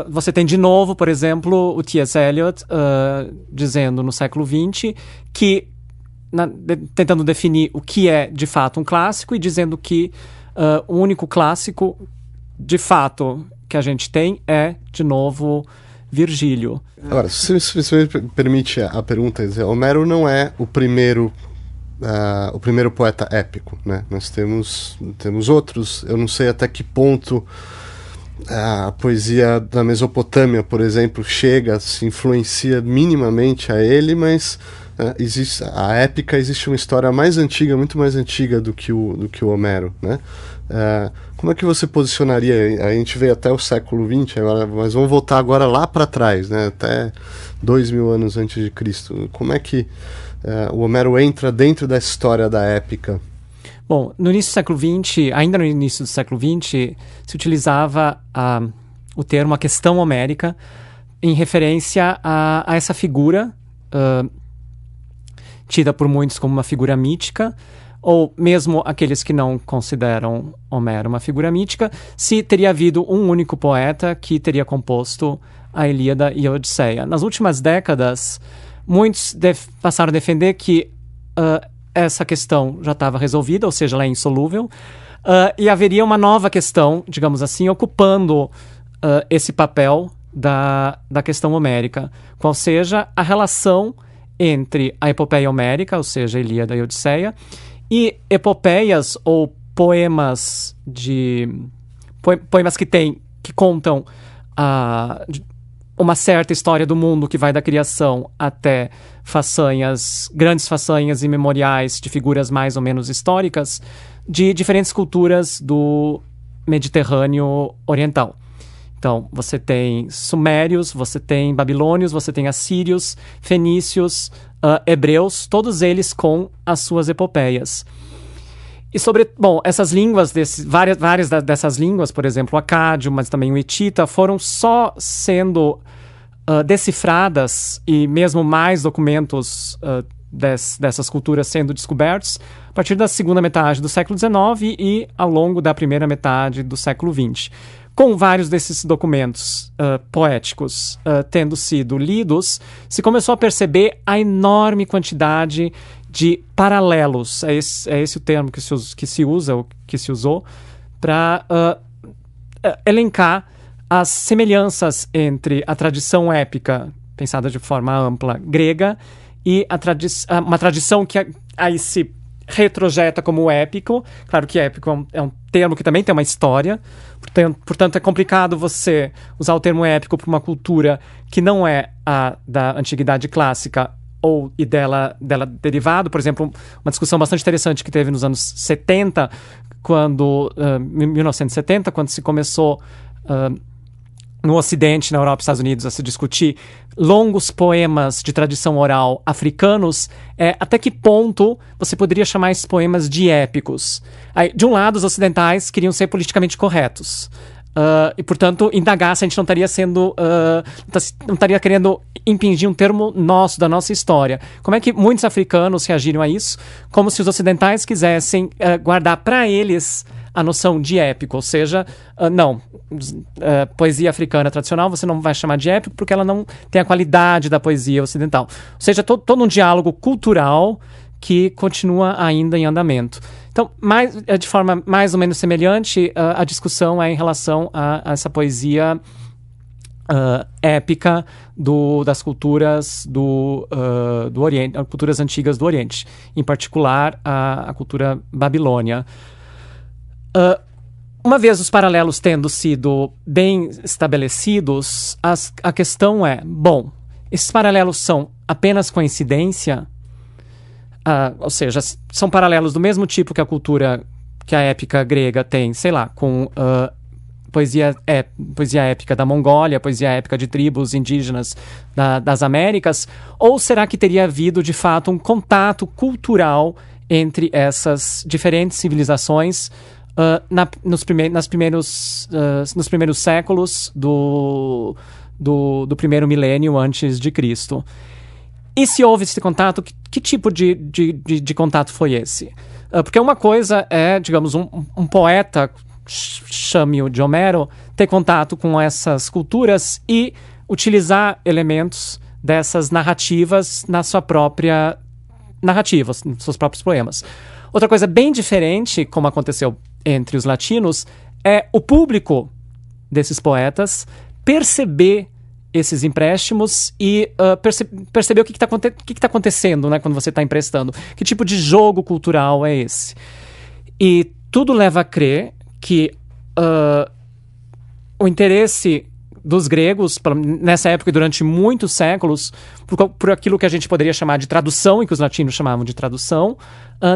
você tem de novo, por exemplo, o T.S. Eliot dizendo no século XX que, tentando definir o que é de fato um clássico e dizendo que O único clássico, de fato, que a gente tem é, de novo, Virgílio. Agora, se você me permite a pergunta, Homero não é o primeiro poeta épico, né? Nós temos outros, eu não sei até que ponto a poesia da Mesopotâmia, por exemplo, se influencia minimamente a ele, mas a épica existe uma história mais antiga, muito mais antiga do que o Homero, né? Como é que você posicionaria? A gente veio até o século XX, mas vamos voltar agora lá para trás, né? Até 2000 anos antes de Cristo. Como é que o Homero entra dentro da história da épica? Bom, no início do século XX, ainda no início do século XX, se utilizava o termo a questão homérica em referência a essa figura tida por muitos como uma figura mítica, ou mesmo aqueles que não consideram Homero uma figura mítica, se teria havido um único poeta que teria composto a Ilíada e a Odisseia. Nas últimas décadas, muitos passaram a defender que essa questão já estava resolvida, ou seja, ela é insolúvel, e haveria uma nova questão, digamos assim, ocupando esse papel da questão homérica, qual seja a relação entre a epopeia homérica, ou seja, a Ilíada e a Odisseia, e epopeias ou poemas poemas que contam uma certa história do mundo que vai da criação até grandes façanhas e memoriais de figuras mais ou menos históricas de diferentes culturas do Mediterrâneo Oriental. Então, você tem sumérios, você tem babilônios, você tem assírios, fenícios, hebreus, todos eles com as suas epopeias. E essas línguas, várias dessas línguas, por exemplo, o acádio, mas também o hitita, foram só sendo decifradas e mesmo mais documentos dessas culturas sendo descobertos a partir da segunda metade do século XIX e ao longo da primeira metade do século XX. Com vários desses documentos poéticos tendo sido lidos, se começou a perceber a enorme quantidade de paralelos, é esse o termo que se usou, para elencar as semelhanças entre a tradição épica, pensada de forma ampla, grega, e uma tradição que aí se retrojeta como épico. Claro que épico é um termo que também tem uma história, portanto é complicado você usar o termo épico para uma cultura que não é a da antiguidade clássica e dela derivado. Por exemplo, uma discussão bastante interessante que teve nos anos 70, 1970, quando se começou no Ocidente, na Europa e Estados Unidos, a se discutir longos poemas de tradição oral africanos, até que ponto você poderia chamar esses poemas de épicos. Aí, de um lado, os ocidentais queriam ser politicamente corretos. E, portanto, indagar se a gente não estaria não estaria querendo impingir um termo nosso, da nossa história. Como é que muitos africanos reagiram a isso? Como se os ocidentais quisessem guardar para eles a noção de épico, ou seja, poesia africana tradicional você não vai chamar de épico porque ela não tem a qualidade da poesia ocidental. Ou seja, todo um diálogo cultural que continua ainda em andamento. Então, de forma mais ou menos semelhante, a discussão é em relação a essa poesia épica das culturas do Oriente, culturas antigas do Oriente, em particular a cultura babilônia. Uma vez os paralelos tendo sido bem estabelecidos, a questão é, esses paralelos são apenas coincidência? Ou seja, são paralelos do mesmo tipo que a épica grega tem, sei lá, com poesia épica da Mongólia, poesia épica de tribos indígenas das Américas, ou será que teria havido, de fato, um contato cultural entre essas diferentes civilizações nos primeiros séculos do primeiro milênio antes de Cristo? E se houve esse contato, que tipo de contato foi esse? Porque uma coisa é, digamos, um poeta, chame-o de Homero, ter contato com essas culturas e utilizar elementos dessas narrativas na sua própria narrativa, nos seus próprios poemas. Outra coisa bem diferente, como aconteceu entre os latinos é o público desses poetas perceber esses empréstimos e perceber o que está acontecendo, né, quando você está emprestando. Que tipo de jogo cultural é esse? E tudo leva a crer que o interesse dos gregos, nessa época e durante muitos séculos, por aquilo que a gente poderia chamar de tradução, e que os latinos chamavam de tradução,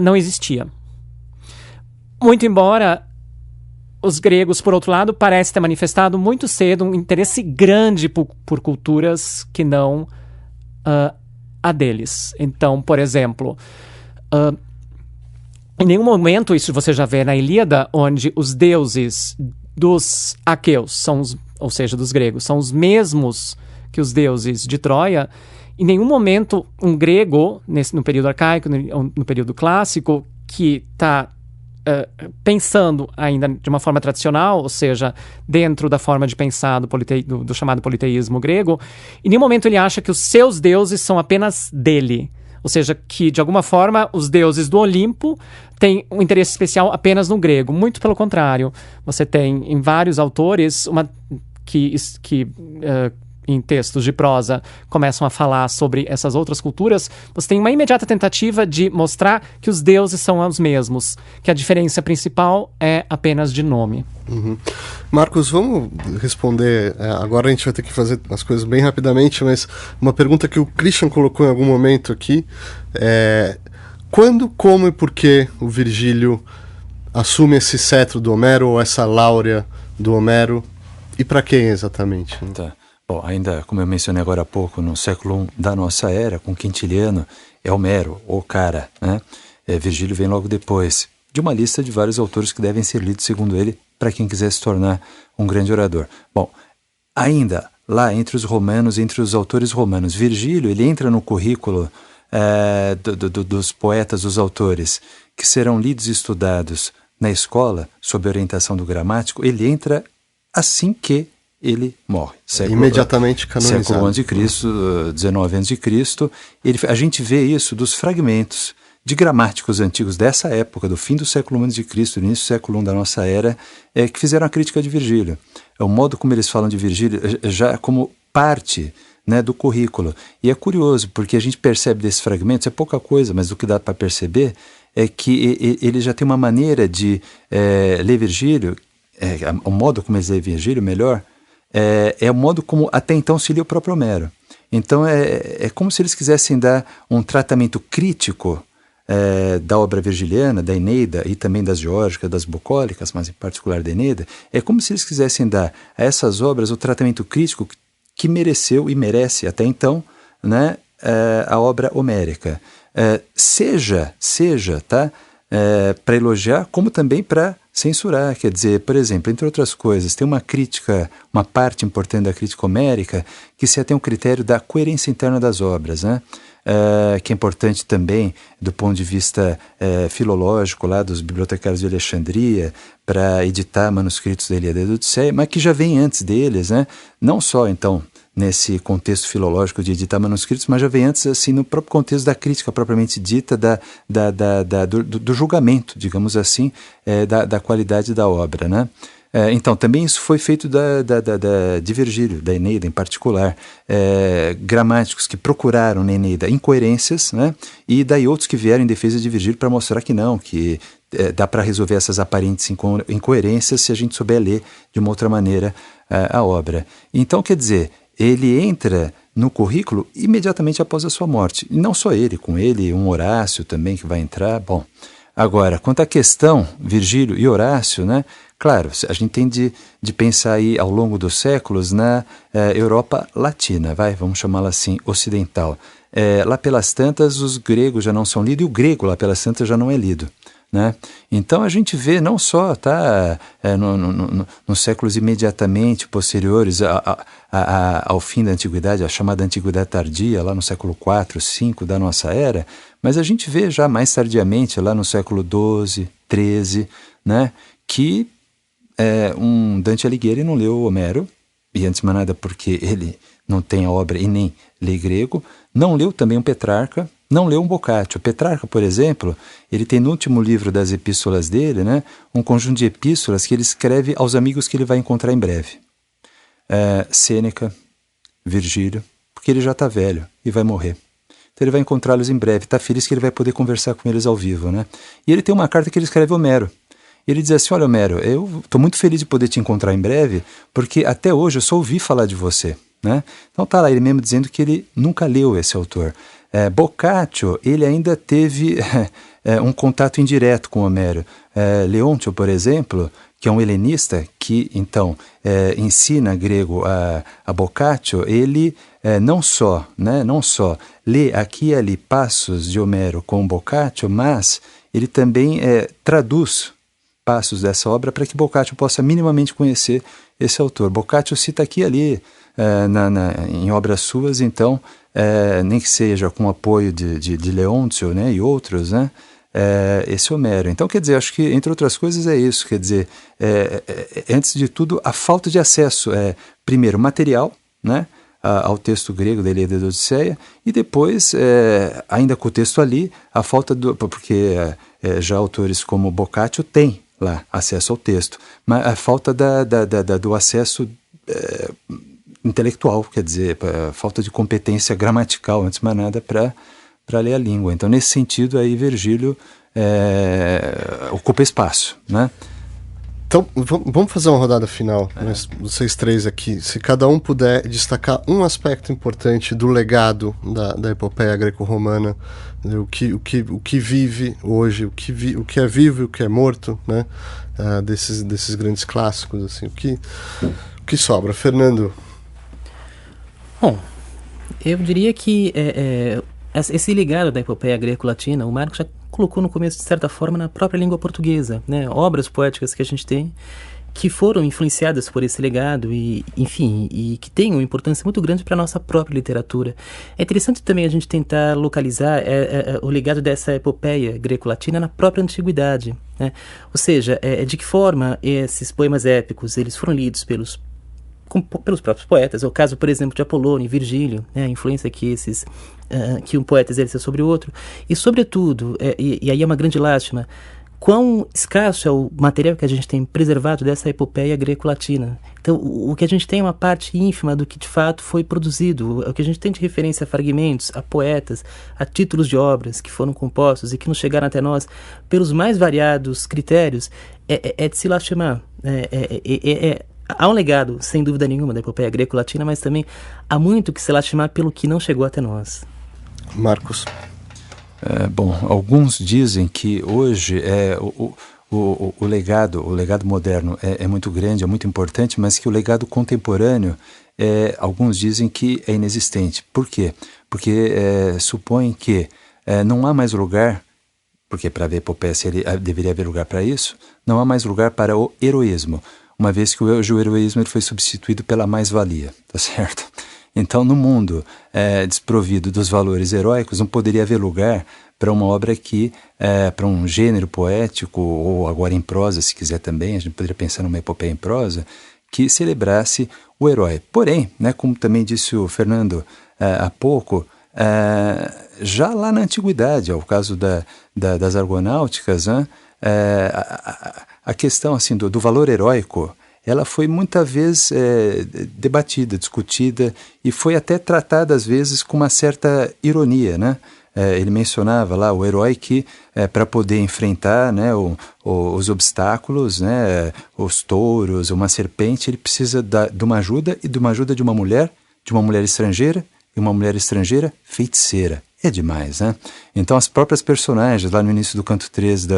não existia. Muito embora os gregos, por outro lado, parecem ter manifestado muito cedo um interesse grande por culturas que não a deles. Então, por exemplo, em nenhum momento, isso você já vê na Ilíada, onde os deuses dos aqueus, ou seja, dos gregos, são os mesmos que os deuses de Troia. Em nenhum momento um grego, no período arcaico, no período clássico, que está pensando ainda de uma forma tradicional, ou seja, dentro da forma de pensar do chamado politeísmo grego, em nenhum momento ele acha que os seus deuses são apenas dele. Ou seja, que de alguma forma os deuses do Olimpo têm um interesse especial apenas no grego. Muito pelo contrário. Você tem em vários autores que em textos de prosa começam a falar sobre essas outras culturas, você tem uma imediata tentativa de mostrar que os deuses são os mesmos, que a diferença principal é apenas de nome. Uhum. Marcos, vamos responder, agora a gente vai ter que fazer as coisas bem rapidamente, mas uma pergunta que o Christian colocou em algum momento aqui é: quando, como e por que o Virgílio assume esse cetro do Homero, ou essa láurea do Homero, e para quem exatamente? Tá. Bom, ainda como eu mencionei agora há pouco, no século I da nossa era, com Quintiliano, é Homero, o cara, né? Virgílio vem logo depois, de uma lista de vários autores que devem ser lidos, segundo ele, para quem quiser se tornar um grande orador. Bom, ainda lá entre os romanos, entre os autores romanos, Virgílio, ele entra no currículo dos poetas, dos autores, que serão lidos e estudados na escola, sob orientação do gramático. Ele entra assim que ele morre. Imediatamente canonizado. Século I de Cristo, 19 anos de Cristo. A gente vê isso dos fragmentos de gramáticos antigos dessa época, do fim do século I de Cristo, do início do século I da nossa era, que fizeram a crítica de Virgílio. O modo como eles falam de Virgílio já como parte, né, do currículo. E é curioso, porque a gente percebe desses fragmentos, é pouca coisa, mas o que dá para perceber é que ele já tem uma maneira de ler Virgílio, o modo como eles lêem Virgílio, melhor, é o modo como até então se lia o próprio Homero. Então é como se eles quisessem dar um tratamento crítico da obra virgiliana, da Eneida e também das Geórgicas, das Bucólicas, mas em particular da Eneida. É como se eles quisessem dar a essas obras o tratamento crítico que mereceu e merece até então, né, a obra homérica. Seja, tá? Para elogiar, como também para censurar. Quer dizer, por exemplo, entre outras coisas, tem uma crítica, uma parte importante da crítica homérica que se atém ao critério da coerência interna das obras, né? Que é importante também do ponto de vista filológico lá dos bibliotecários de Alexandria para editar manuscritos da Ilíada e da Odisseia, mas que já vem antes deles, né? Não só então nesse contexto filológico de editar manuscritos, mas já vem antes assim no próprio contexto da crítica propriamente dita, do julgamento, digamos assim, da qualidade da obra, né? Então, também isso foi feito de Virgílio, da Eneida em particular, gramáticos que procuraram na Eneida incoerências, né? E daí outros que vieram em defesa de Virgílio para mostrar que não, que dá para resolver essas aparentes incoerências se a gente souber ler de uma outra maneira a obra. Então, quer dizer, ele entra no currículo imediatamente após a sua morte. E não só ele, com ele um Horácio também que vai entrar. Bom, agora, quanto à questão Virgílio e Horácio, né? Claro, a gente tem de pensar aí ao longo dos séculos na Europa Latina, vamos chamá-la assim, ocidental. Lá pelas tantas os gregos já não são lidos e o grego lá pelas tantas já não é lido, né? Então a gente vê não só nos séculos imediatamente posteriores ao fim da Antiguidade, a chamada Antiguidade Tardia, lá no século IV, V da nossa era, mas a gente vê já mais tardiamente, lá no século XII, XIII, né, que um Dante Alighieri não leu Homero, e antes de mais nada porque ele não tem a obra e nem lê grego, não leu também um Petrarca, não leu um Boccaccio. Petrarca, por exemplo, ele tem no último livro das epístolas dele, né, um conjunto de epístolas que ele escreve aos amigos que ele vai encontrar em breve. Sêneca, Virgílio, porque ele já está velho e vai morrer. Então ele vai encontrá-los em breve, está feliz que ele vai poder conversar com eles ao vivo, né? E ele tem uma carta que ele escreve a Homero. Ele diz assim: olha, Homero, eu estou muito feliz de poder te encontrar em breve, porque até hoje eu só ouvi falar de você, né? Então tá lá ele mesmo dizendo que ele nunca leu esse autor. Boccaccio, ele ainda teve um contato indireto com Homero. Leôncio, por exemplo, que é um helenista que, então, ensina grego a Boccaccio, ele não só lê aqui e ali passos de Homero com Boccaccio, mas ele também traduz passos dessa obra para que Boccaccio possa minimamente conhecer esse autor. Boccaccio cita aqui e ali em obras suas, então, nem que seja com o apoio de Leôncio, né, e outros, né, esse Homero. Então, quer dizer, acho que, entre outras coisas, é isso. Quer dizer, antes de tudo, a falta de acesso, primeiro, material, né, ao texto grego da Ilíada e da Odisseia, e depois, ainda com o texto ali, a falta porque já autores como Boccaccio têm lá acesso ao texto, mas a falta do acesso intelectual, quer dizer, falta de competência gramatical, antes de mais nada, para ler a língua. Então, nesse sentido, aí Virgílio ocupa espaço, né? Então, vamos fazer uma rodada final, vocês três aqui. Se cada um puder destacar um aspecto importante do legado da epopeia greco-romana, né? o que vive hoje, o que é vivo e o que é morto, né? Desses grandes clássicos, assim, o que sobra. Fernando? Bom, eu diria que esse legado da epopeia greco-latina, o Marcos já colocou no começo, de certa forma, na própria língua portuguesa, né? Obras poéticas que a gente tem, que foram influenciadas por esse legado e, enfim, e que têm uma importância muito grande para a nossa própria literatura. É interessante também a gente tentar localizar o legado dessa epopeia greco-latina na própria antiguidade, né? Ou seja, de que forma esses poemas épicos eles foram lidos pelos próprios poetas. É o caso, por exemplo, de Apolônio e Virgílio, né? A influência que que um poeta exerce sobre o outro. E, sobretudo, e aí é uma grande lástima, quão escasso é o material que a gente tem preservado dessa epopeia greco-latina. Então, o que a gente tem é uma parte ínfima do que, de fato, foi produzido. O que a gente tem de referência a fragmentos, a poetas, a títulos de obras que foram compostos e que não chegaram até nós pelos mais variados critérios, é de se lastimar. Há um legado, sem dúvida nenhuma, da epopeia greco-latina, mas também há muito que se lastimar pelo que não chegou até nós. Marcos? Bom, alguns dizem que hoje o legado moderno é muito grande, é muito importante, mas que o legado contemporâneo, alguns dizem que é inexistente. Por quê? Porque supõem que não há mais lugar, porque para ver epopeia deveria haver lugar para isso, não há mais lugar para o heroísmo, uma vez que hoje o heroísmo ele foi substituído pela mais-valia, tá certo? Então, no mundo desprovido dos valores heróicos, não poderia haver lugar para uma obra que, para um gênero poético, ou agora em prosa, se quiser também, a gente poderia pensar numa epopeia em prosa, que celebrasse o herói. Porém, né, como também disse o Fernando há pouco, já lá na antiguidade, ao caso das argonáuticas, né, a questão assim, do valor heróico, ela foi muitas vezes debatida, discutida e foi até tratada às vezes com uma certa ironia, né? Ele mencionava lá o herói que para poder enfrentar, né, os obstáculos, né, os touros, uma serpente, ele precisa de uma ajuda e de uma ajuda de uma mulher estrangeira e uma mulher estrangeira feiticeira. É demais, né? Então as próprias personagens lá no início do canto 3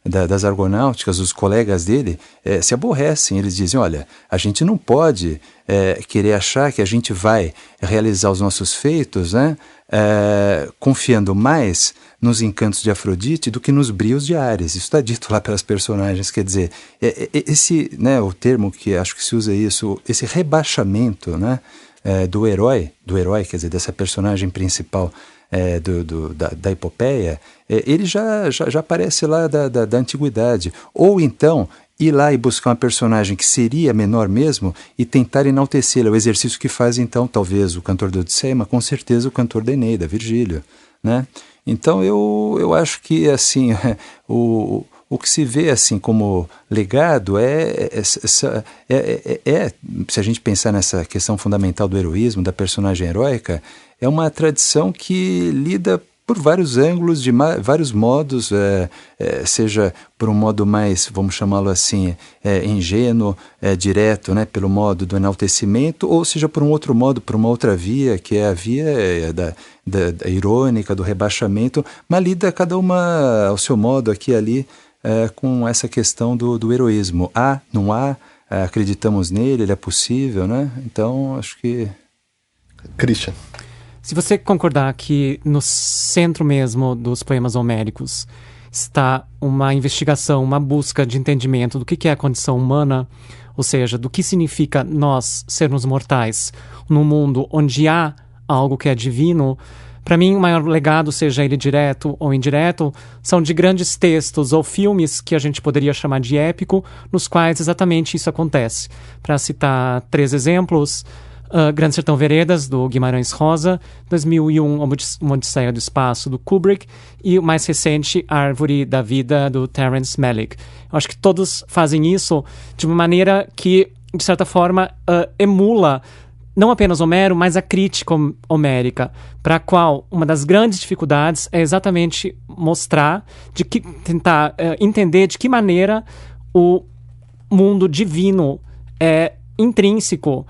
das argonáuticas, os colegas dele se aborrecem, eles dizem, olha, a gente não pode querer achar que a gente vai realizar os nossos feitos, né, confiando mais nos encantos de Afrodite do que nos brios de Ares. Isso está dito lá pelas personagens, quer dizer, esse, né, o termo que acho que se usa isso, esse rebaixamento, né, do herói, quer dizer, dessa personagem principal da epopeia, ele já aparece lá da antiguidade. Ou então, ir lá e buscar uma personagem que seria menor mesmo e tentar enaltecê-la, o exercício que faz então, talvez, o cantor da Odisseia, mas com certeza o cantor da Eneida, Virgílio, né? Então eu acho que assim o que se vê assim como legado se a gente pensar nessa questão fundamental do heroísmo, da personagem heróica, é uma tradição que lida por vários ângulos, de vários modos, seja por um modo mais, vamos chamá-lo assim, ingênuo, direto, né, pelo modo do enaltecimento, ou seja por um outro modo, por uma outra via, que é a via da irônica, do rebaixamento, mas lida cada uma ao seu modo aqui e ali, com essa questão do heroísmo. Há, não há, acreditamos nele, ele é possível, né? Então, acho que... Christian. Se você concordar que no centro mesmo dos poemas homéricos está uma investigação, uma busca de entendimento do que é a condição humana, ou seja, do que significa nós sermos mortais num mundo onde há algo que é divino, para mim o maior legado, seja ele direto ou indireto, são de grandes textos ou filmes que a gente poderia chamar de épico, nos quais exatamente isso acontece. Para citar 3 exemplos... Grande Sertão Veredas, do Guimarães Rosa, 2001, Uma Odisseia do Espaço, do Kubrick, e o mais recente, Árvore da Vida, do Terrence Malick. Eu acho que todos fazem isso de uma maneira que, de certa forma, emula não apenas Homero, mas a crítica homérica, para a qual uma das grandes dificuldades é exatamente mostrar, tentar entender de que maneira o mundo divino é intrínseco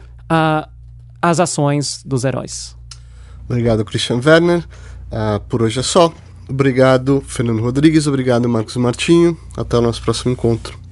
às ações dos heróis. Obrigado, Christian Werner. Por hoje é só. Obrigado, Fernando Rodrigues. Obrigado, Marcos Martinho. Até o nosso próximo encontro.